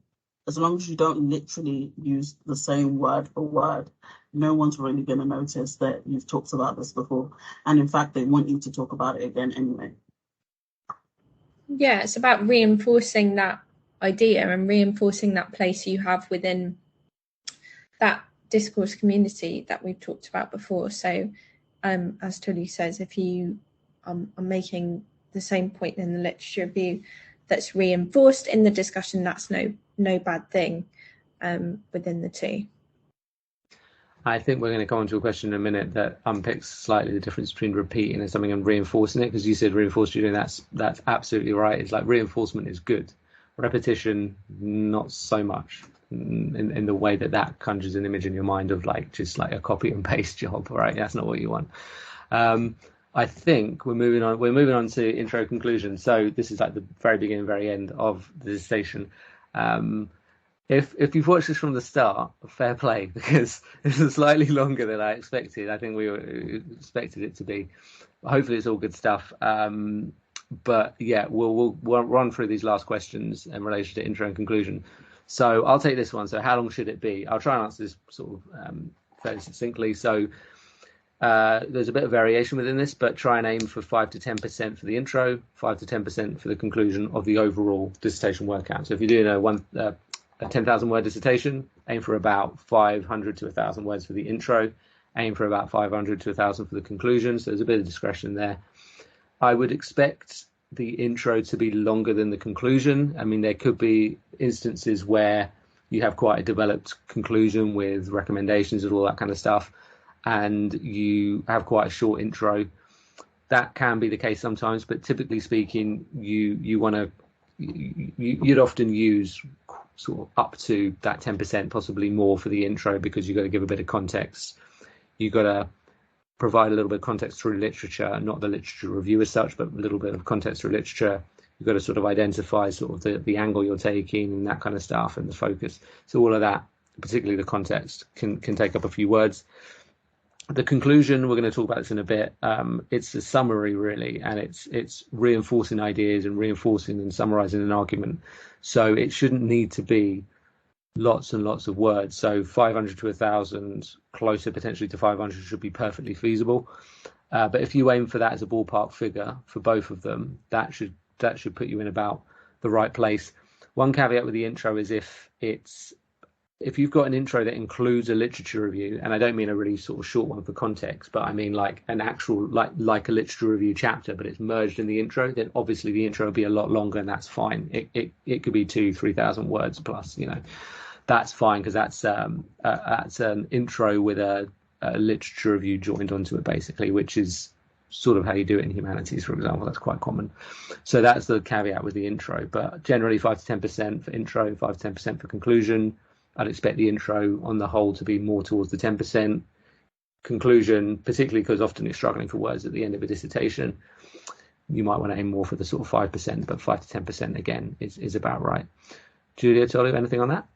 As long as you don't literally use the same word for word, no one's really going to notice that you've talked about this before. And in fact, they want you to talk about it again anyway. Yeah, it's about reinforcing that idea and reinforcing that place you have within that discourse community that we've talked about before. So as Tully says, if you are making the same point in the literature review that's reinforced in the discussion, that's no bad thing within the two. I think we're going to come on to a question in a minute that unpicks slightly the difference between repeating and something and reinforcing it, because you said reinforce, you're doing that's absolutely right. It's like reinforcement is good, repetition not so much, in the way that conjures an image in your mind of like just like a copy and paste job, right? That's not what you want. I think we're moving on to intro conclusion. So this is like the very beginning, very end of the dissertation. If you've watched this from the start, fair play, because it's slightly longer than I expected. I think we expected it to be. Hopefully it's all good stuff. But yeah, we'll run through these last questions in relation to intro and conclusion. So I'll take this one. So how long should it be? I'll try and answer this sort of fairly succinctly. So there's a bit of variation within this, but try and aim for 5 to 10% for the intro, 5 to 10% for the conclusion of the overall dissertation word count. So if you're doing a 10,000 word dissertation, aim for about 500 to 1,000 words for the intro, aim for about 500 to 1,000 for the conclusion. So there's a bit of discretion there. I would expect the intro to be longer than the conclusion. I mean, there could be instances where you have quite a developed conclusion with recommendations and all that kind of stuff, and you have quite a short intro. That can be the case sometimes, but typically speaking, you'd often use sort of up to that 10%, possibly more for the intro, because you've got to give a bit of context. You've got to provide a little bit of context through literature, not the literature review as such, but a little bit of context through literature. You've got to sort of identify sort of the angle you're taking and that kind of stuff, and the focus. So all of that, particularly the context, can take up a few words. The conclusion, we're going to talk about this in a bit. It's a summary really, and it's reinforcing ideas and reinforcing and summarizing an argument. So it shouldn't need to be lots and lots of words. So 500 to 1,000, closer potentially to 500, should be perfectly feasible. But if you aim for that as a ballpark figure for both of them, that should put you in about the right place. One caveat with the intro is if you've got an intro that includes a literature review, and I don't mean a really sort of short one for context, but I mean like an actual like a literature review chapter, but it's merged in the intro, then obviously the intro will be a lot longer, and that's fine. It could be 2,000-3,000 words plus, that's fine, because that's an intro with a literature review joined onto it basically, which is sort of how you do it in humanities, for example. That's quite common. So that's the caveat with the intro, but generally 5 to 10% for intro, 5 to 10% for conclusion. I'd expect the intro on the whole to be more towards the 10%. Conclusion, particularly because often you're struggling for words at the end of a dissertation, you might want to aim more for the sort of 5%, but 5 to 10% again is about right. Julia, Tolu, anything on that?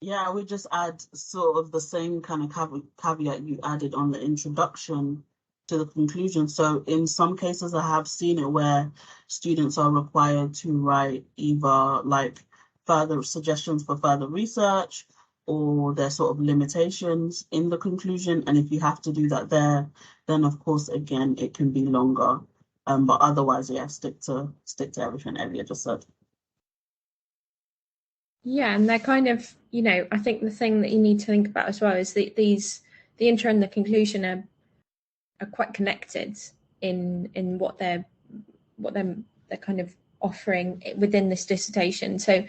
Yeah, I would just add sort of the same kind of caveat you added on the introduction to the conclusion. So in some cases, I have seen it where students are required to write either like further suggestions for further research or their sort of limitations in the conclusion. And if you have to do that there, then of course, again, it can be longer. But otherwise, yeah, stick to everything Evia just said. Yeah, and they're kind of, I think the thing that you need to think about as well is that the intro and the conclusion are quite connected in what they're kind of offering within this dissertation. So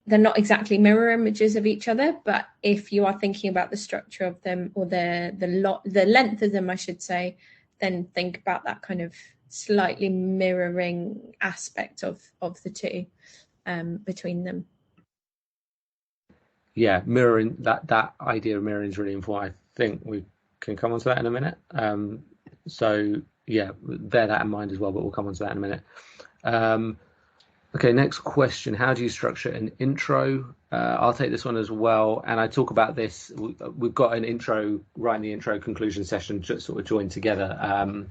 they're not exactly mirror images of each other, but if you are thinking about the structure of them or the length of them, I should say, then think about that kind of slightly mirroring aspect of the two between them. Yeah, mirroring, that idea of mirroring is really important. I think we can come on to that in a minute. So yeah, bear that in mind as well, but we'll come on to that in a minute. Okay, next question. How do you structure an intro? I'll take this one as well. And I talk about this. We've got an intro, right in the intro conclusion session, just sort of joined together.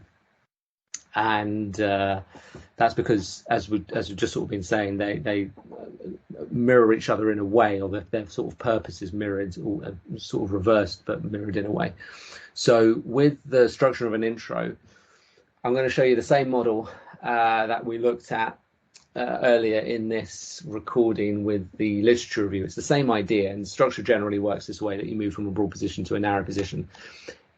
And that's because, as we've just sort of been saying, they mirror each other in a way, or their sort of purpose is mirrored, or sort of reversed, but mirrored in a way. So with the structure of an intro, I'm going to show you the same model that we looked at earlier in this recording with the literature review. It's the same idea, and structure generally works this way, that you move from a broad position to a narrow position.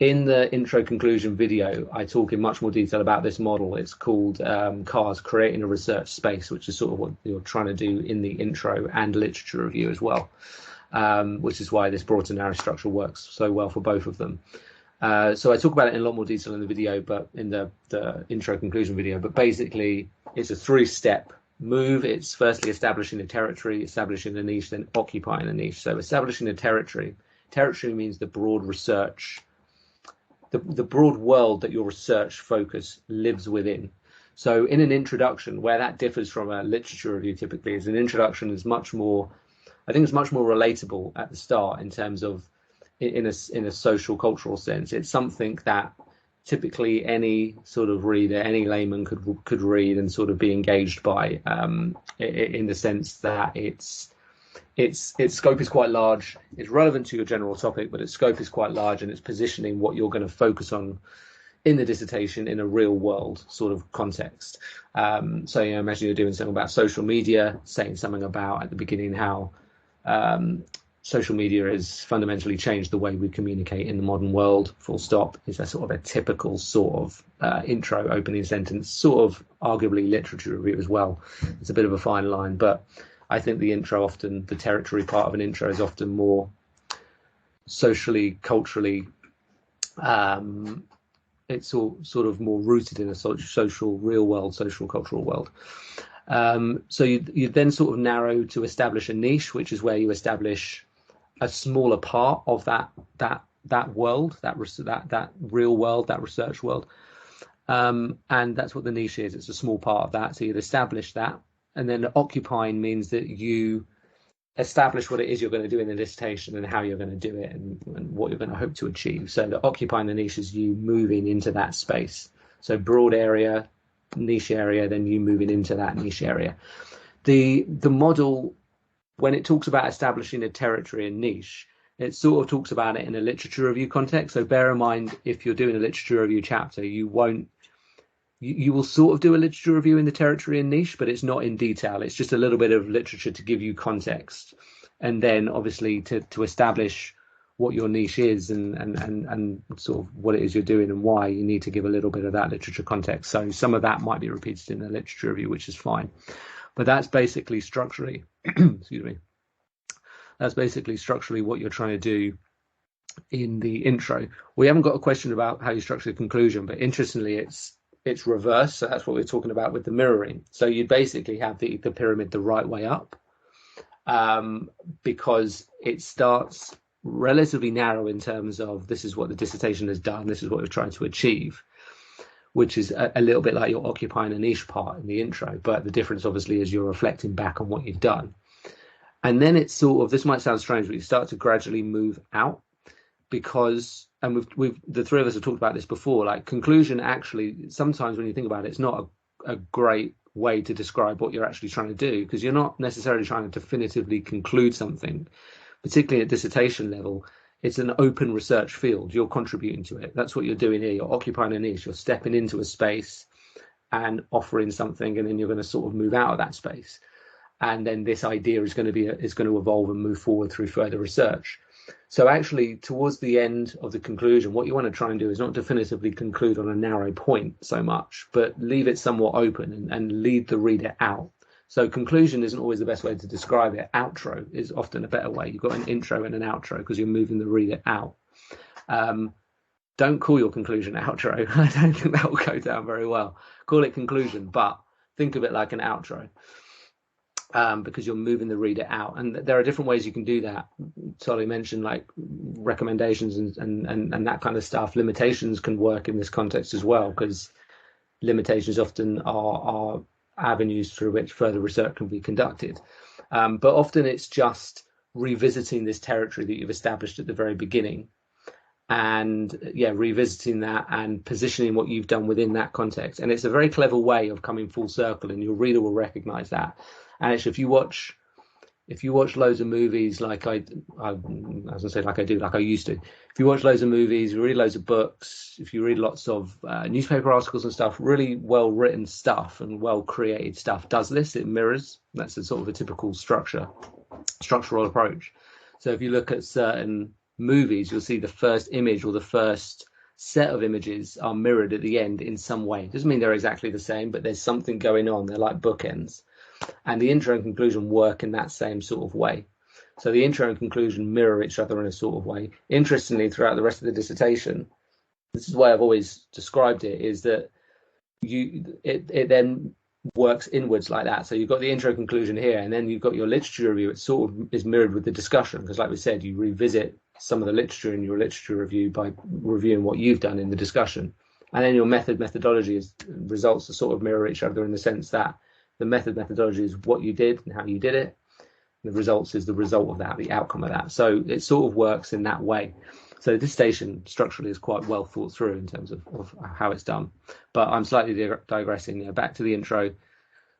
In the intro conclusion video, I talk in much more detail about this model. It's called CARS, Creating a Research Space, which is sort of what you're trying to do in the intro and literature review as well, which is why this broad to narrow structure works so well for both of them. So I talk about it in a lot more detail in the video, but in the intro conclusion video. But basically, it's a 3-step move. It's firstly establishing a territory, establishing a niche, then occupying a niche. So establishing a territory means the broad research, the broad world that your research focus lives within. So in an introduction, where that differs from a literature review typically, is an introduction is much more, I think it's much more relatable at the start in terms of, in a social cultural sense. It's something that typically any sort of reader, any layman could read and sort of be engaged by, in the sense that its scope is quite large. It's relevant to your general topic, but its scope is quite large, and it's positioning what you're going to focus on in the dissertation in a real world sort of context. So imagine you're doing something about social media, saying something about at the beginning how social media has fundamentally changed the way we communicate in the modern world, full stop, is a sort of a typical sort of intro opening sentence, sort of arguably literature review as well. It's a bit of a fine line, but I think the intro, often the territory part of an intro, is often more socially, culturally, it's all sort of more rooted in a social, real world, social, cultural world. So you then sort of narrow to establish a niche, which is where you establish a smaller part of that world, that real world, that research world, and that's what the niche is. It's a small part of that. So you'd establish that, and then occupying means that you establish what it is you're going to do in the dissertation and how you're going to do it, and what you're going to hope to achieve. So the occupying the niche is you moving into that space. So broad area, niche area, then you moving into that niche area. The model, when it talks about establishing a territory and niche, it sort of talks about it in a literature review context. So bear in mind, if you're doing a literature review chapter, you will sort of do a literature review in the territory and niche, but it's not in detail. It's just a little bit of literature to give you context, and then obviously to establish what your niche is and sort of what it is you're doing and why, you need to give a little bit of that literature context. So some of that might be repeated in the literature review, which is fine. But that's basically structurally, excuse me, that's basically structurally what you're trying to do in the intro. We haven't got a question about how you structure the conclusion, but interestingly, it's reverse. So that's what we're talking about with the mirroring. So you basically have the pyramid the right way up, because it starts relatively narrow in terms of this is what the dissertation has done, this is what we're trying to achieve, which is a little bit like you're occupying a niche part in the intro, but the difference obviously is you're reflecting back on what you've done. And then it's sort of, this might sound strange, but you start to gradually move out because, and we've the three of us have talked about this before, like conclusion actually, sometimes when you think about it, it's not a great way to describe what you're actually trying to do, because you're not necessarily trying to definitively conclude something, particularly at dissertation level. It's an open research field. You're contributing to it. That's what you're doing here. You're occupying a niche. You're stepping into a space and offering something, and then you're going to sort of move out of that space. And then this idea is going to evolve and move forward through further research. So actually, towards the end of the conclusion, what you want to try and do is not definitively conclude on a narrow point so much, but leave it somewhat open and lead the reader out. So conclusion isn't always the best way to describe it. Outro is often a better way. You've got an intro and an outro because you're moving the reader out. Don't call your conclusion outro. I don't think that will go down very well. Call it conclusion, but think of it like an outro. Because you're moving the reader out, and there are different ways you can do that. Solly mentioned like recommendations and that kind of stuff. Limitations can work in this context as well, because limitations often are avenues through which further research can be conducted. But often it's just revisiting this territory that you've established at the very beginning, and revisiting that and positioning what you've done within that context. And it's a very clever way of coming full circle, and your reader will recognize that. And actually, if you watch loads of movies like I used to, if you watch loads of movies, you read loads of books, if you read lots of newspaper articles and stuff, really well written stuff and well created stuff does this. It mirrors. That's a sort of a typical structural approach. So if you look at certain movies, you'll see the first image or the first set of images are mirrored at the end in some way. It doesn't mean they're exactly the same, but there's something going on. They're like bookends. And the intro and conclusion work in that same sort of way. So the intro and conclusion mirror each other in a sort of way. Interestingly, throughout the rest of the dissertation, this is the way I've always described it, is that it then works inwards like that. So you've got the intro conclusion here, and then you've got your literature review. It sort of is mirrored with the discussion, because like we said, you revisit some of the literature in your literature review by reviewing what you've done in the discussion. And then your methodology results to sort of mirror each other in the sense that the methodology is what you did and how you did it. The results is the result of that, the outcome of that. So it sort of works in that way. So dissertation structurally is quite well thought through in terms of how it's done. But I'm slightly digressing. Back to the intro.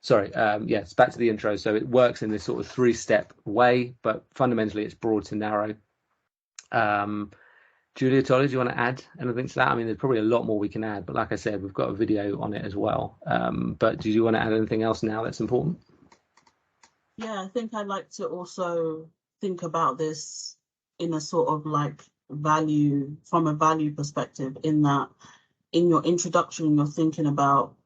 It's back to the intro. So it works in this sort of three-step way, but fundamentally it's broad to narrow. Julia, Tolly, do you want to add anything to that? I mean, there's probably a lot more we can add, but like I said, we've got a video on it as well. But do you want to add anything else now that's important? Yeah, I think I'd like to also think about this in a sort of like from a value perspective, in that in your introduction, you're thinking about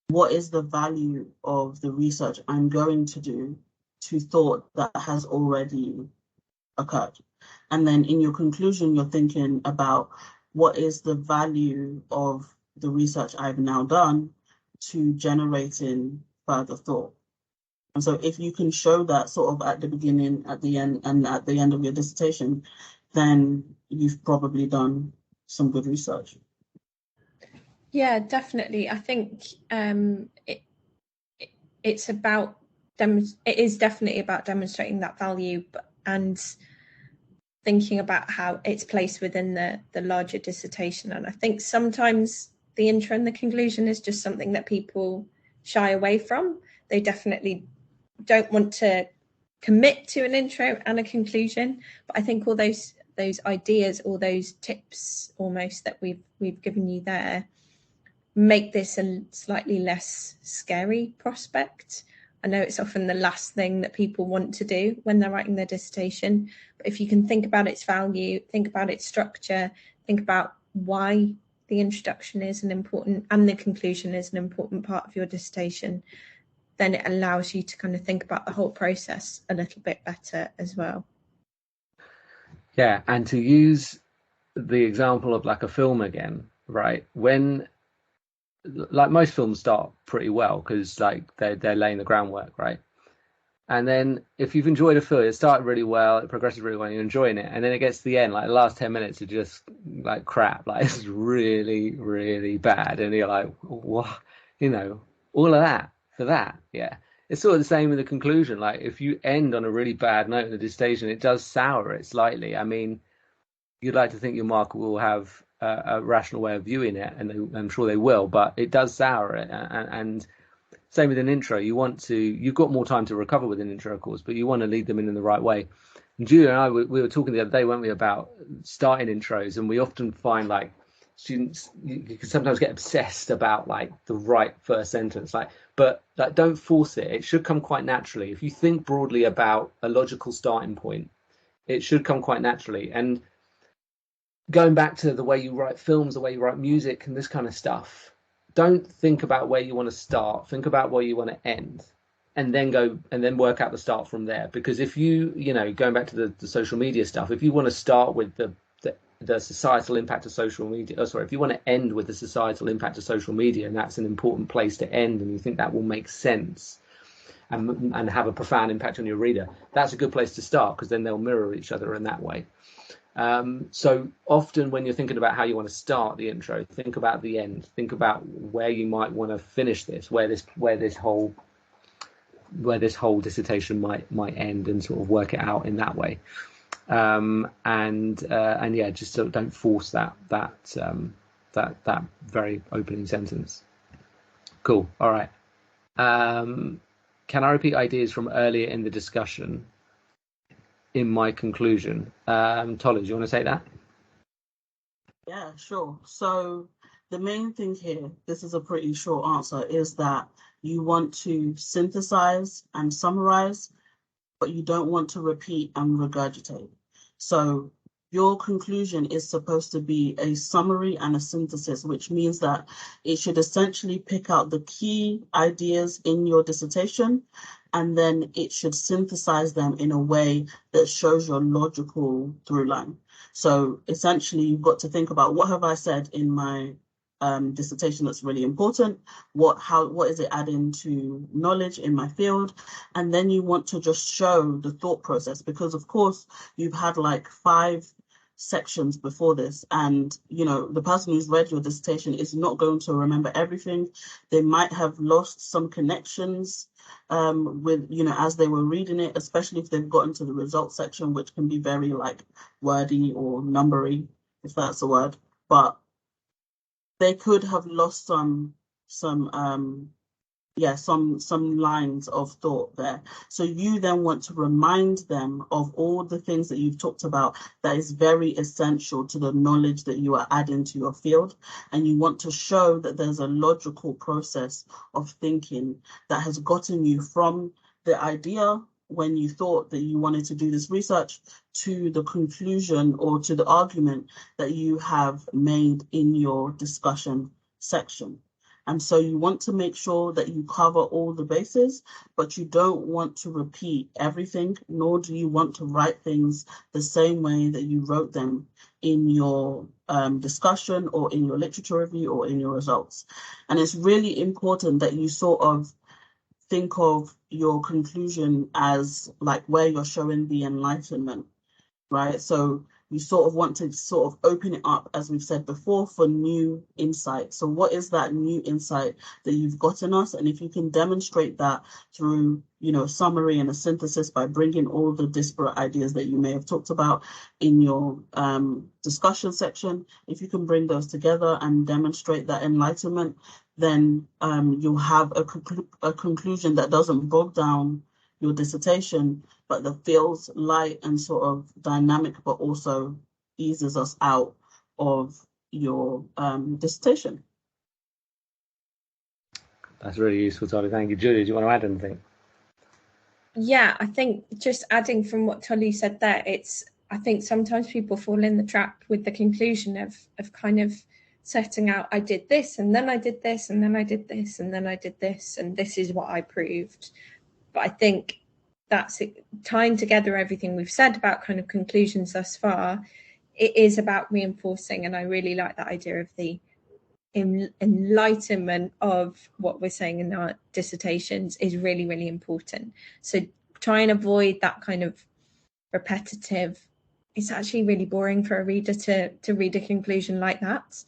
what is the value of the research I'm going to do to thought that has already occurred. And then in your conclusion, you're thinking about what is the value of the research I've now done to generating further thought. And so if you can show that sort of at the beginning, at the end, and at the end of your dissertation, then you've probably done some good research. Yeah, definitely. I think it is definitely about demonstrating that value, and thinking about how it's placed within the larger dissertation. And I think sometimes the intro and the conclusion is just something that people shy away from. They definitely don't want to commit to an intro and a conclusion. But I think all those ideas, all those tips almost that we've given you there, make this a slightly less scary prospect. I know it's often the last thing that people want to do when they're writing their dissertation, but if you can think about its value, think about its structure, think about why the introduction is an important and the conclusion is an important part of your dissertation, then it allows you to kind of think about the whole process a little bit better as well. Yeah, and to use the example of like a film again, right? When like most films start pretty well because like they're laying the groundwork, right? And then if you've enjoyed a film, it started really well, it progresses really well, you're enjoying it, and then it gets to the end, like the last 10 minutes are just like crap, like it's really, really bad, and you're like, what, you know, all of that for that, yeah. It's sort of the same with the conclusion. Like if you end on a really bad note in the dissertation, it does sour it slightly. I mean, you'd like to think your marker will have a rational way of viewing it, and I'm sure they will, but it does sour it, and same with an intro. You've got more time to recover with an intro, of course, but you want to lead them in the right way. And Julia and I, we were talking the other day, weren't we, about starting intros, and we often find like students, you can sometimes get obsessed about like the right first sentence, but like don't force it. It should come quite naturally. If you think broadly about a logical starting point, it should come quite naturally. And going back to the way you write films, the way you write music, and this kind of stuff, don't think about where you want to start. Think about where you want to end, and then work out the start from there. Because if going back to the social media stuff, if you want to start with the societal impact of social media, if you want to end with the societal impact of social media, and that's an important place to end, and you think that will make sense and have a profound impact on your reader, that's a good place to start, because then they'll mirror each other in that way. So often when you're thinking about how you want to start the intro, think about the end. Think about where you might want to finish this, where this whole dissertation might end, and sort of work it out in that way. And yeah, just sort of don't force that very opening sentence. Cool. All right. Can I repeat ideas from earlier in the discussion in my conclusion? Tolly, do you want to take that? Yeah, sure. So the main thing here, this is a pretty short answer, is that you want to synthesize and summarize, but you don't want to repeat and regurgitate. So your conclusion is supposed to be a summary and a synthesis, which means that it should essentially pick out the key ideas in your dissertation, and then it should synthesize them in a way that shows your logical through line. So essentially, you've got to think about, what have I said in my dissertation that's really important? What is it adding to knowledge in my field? And then you want to just show the thought process, because of course you've had like 5 sections before this, and the person who's read your dissertation is not going to remember everything. They might have lost some connections with as they were reading it, especially if they've gotten to the results section, which can be very like wordy or numbery, if that's a word, but they could have lost some lines of thought there. So you then want to remind them of all the things that you've talked about that is very essential to the knowledge that you are adding to your field. And you want to show that there's a logical process of thinking that has gotten you from the idea when you thought that you wanted to do this research to the conclusion or to the argument that you have made in your discussion section. And so you want to make sure that you cover all the bases, but you don't want to repeat everything, nor do you want to write things the same way that you wrote them in your discussion or in your literature review or in your results. And it's really important that you sort of think of your conclusion as like where you're showing the enlightenment, right? So you sort of want to sort of open it up, as we've said before, for new insight. So what is that new insight that you've gotten us? And if you can demonstrate that through, a summary and a synthesis by bringing all the disparate ideas that you may have talked about in your discussion section, if you can bring those together and demonstrate that enlightenment, then you'll have a conclusion that doesn't bog down your dissertation, but that feels light and sort of dynamic, but also eases us out of your dissertation. That's really useful, Tolly. Thank you. Julia, do you want to add anything? Yeah, I think just adding from what Tolly said there, I think sometimes people fall in the trap with the conclusion of kind of setting out, I did this, and then I did this, and then I did this, and then I did this, and this is what I proved. But I think that's it, tying together everything we've said about kind of conclusions thus far. It is about reinforcing, and I really like that idea of the enlightenment of what we're saying in our dissertations is really, really important. So try and avoid that kind of repetitive. It's actually really boring for a reader to read a conclusion like that.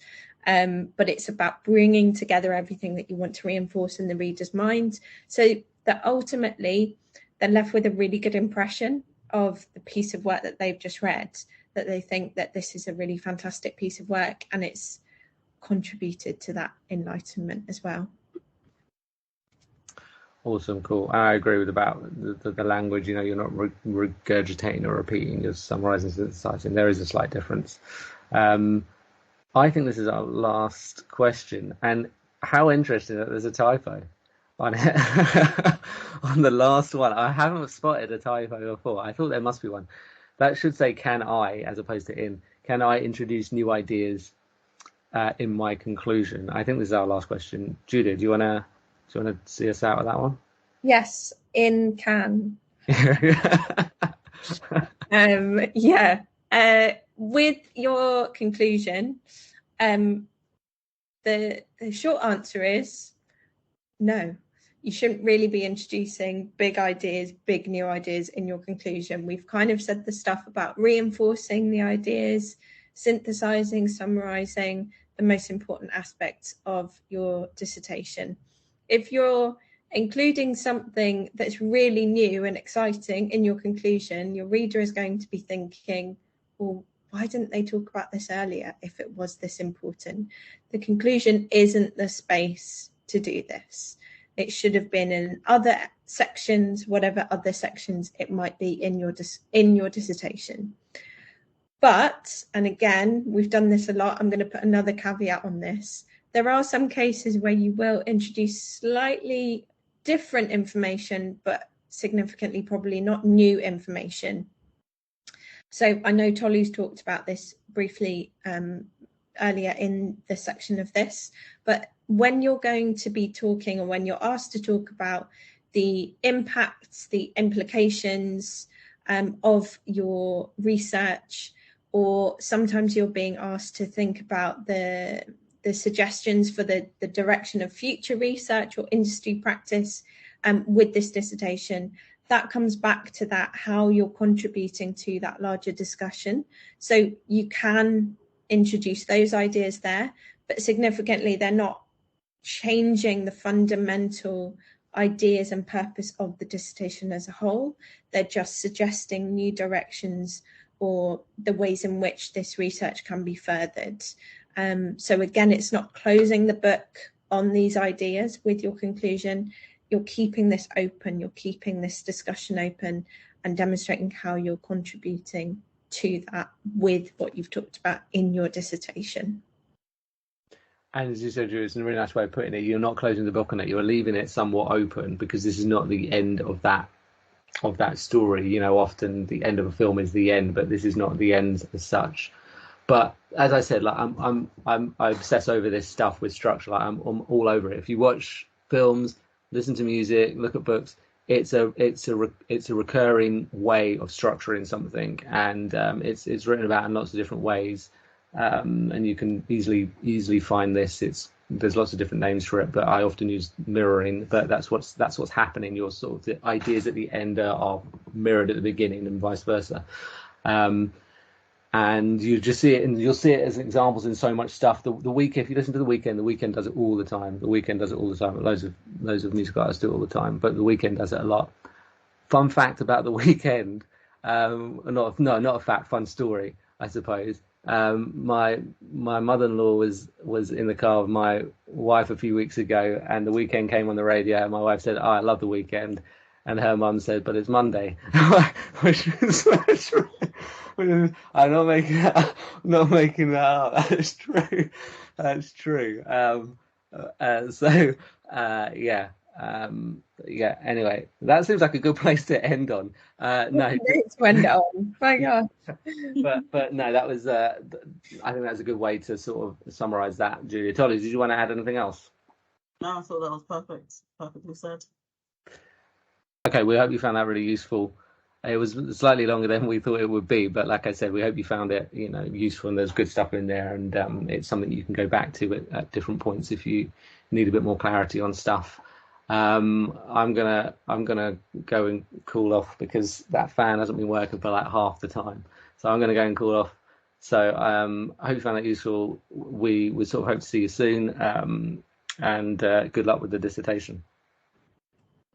But it's about bringing together everything that you want to reinforce in the reader's mind, so that ultimately they're left with a really good impression of the piece of work that they've just read, that they think that this is a really fantastic piece of work and it's contributed to that enlightenment as well. Awesome, cool. I agree with about the language. You're not regurgitating or repeating, you're summarizing, synthesizing. There is a slight difference. I think this is our last question, and how interesting that there's a typo on it. On the last one, I haven't spotted a typo before. I thought there must be one. That should say "can I" as opposed to "in." Can I introduce new ideas in my conclusion? I think this is our last question. Julia, do you want to see us out with that one? Yes, in can. With your conclusion, the short answer is no. You shouldn't really be introducing big ideas, big new ideas in your conclusion. We've kind of said the stuff about reinforcing the ideas, synthesizing, summarizing the most important aspects of your dissertation. If you're including something that's really new and exciting in your conclusion, your reader is going to be thinking, well, why didn't they talk about this earlier if it was this important? The conclusion isn't the space to do this. It should have been in other sections, whatever other sections it might be in your dissertation. But, and again, we've done this a lot, I'm going to put another caveat on this. There are some cases where you will introduce slightly different information, but significantly probably not new information. So I know Tolu's talked about this briefly earlier in the section of this, but when you're going to be talking, or when you're asked to talk about the impacts, the implications of your research, or sometimes you're being asked to think about the suggestions for the direction of future research or industry practice with this dissertation, that comes back to that, how you're contributing to that larger discussion. So you can introduce those ideas there, but significantly they're not changing the fundamental ideas and purpose of the dissertation as a whole. They're just suggesting new directions or the ways in which this research can be furthered. So again, it's not closing the book on these ideas with your conclusion. You're keeping this open, you're keeping this discussion open and demonstrating how you're contributing to that with what you've talked about in your dissertation. And as you said, Drew, it's a really nice way of putting it. You're not closing the book on it, you're leaving it somewhat open, because this is not the end of that story. Often the end of a film is the end, but this is not the end as such. But as I said, like I obsess over this stuff with structure. Like I'm all over it. If you watch films, listen to music, look at books, it's a recurring way of structuring something, and it's written about in lots of different ways, and you can easily find this. There's lots of different names for it, but I often use mirroring. But that's what's happening. Your sort of the ideas at the end are mirrored at the beginning, and vice versa. And you just see it, and you'll see it as examples in so much stuff. The Weekend, if you listen to The Weekend does it all the time. The Weekend does it all the time. Loads of musical artists do it all the time, but The Weekend does it a lot. Fun fact about The Weekend, not a fact, fun story, I suppose. My mother-in-law was in the car with my wife a few weeks ago, and The Weekend came on the radio, and my wife said, "Oh, I love The Weekend," and her mum said, "But it's Monday," which was I'm not making that up. That's true. That's true. Anyway, that seems like a good place to end on. No, to end on. My God. but no, that was. I think that's a good way to sort of summarize that. Julia, Tolly, did you want to add anything else? No, I thought that was perfect. Perfectly said. Okay, we hope you found that really useful. It was slightly longer than we thought it would be, but like I said, we hope you found it, useful, and there's good stuff in there, and it's something you can go back to at different points if you need a bit more clarity on stuff. I'm gonna go and cool off because that fan hasn't been working for like half the time. So I'm gonna go and cool off. So I hope you found that useful. We sort of hope to see you soon. And good luck with the dissertation.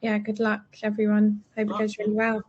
Yeah, good luck, everyone. Hope it goes really well.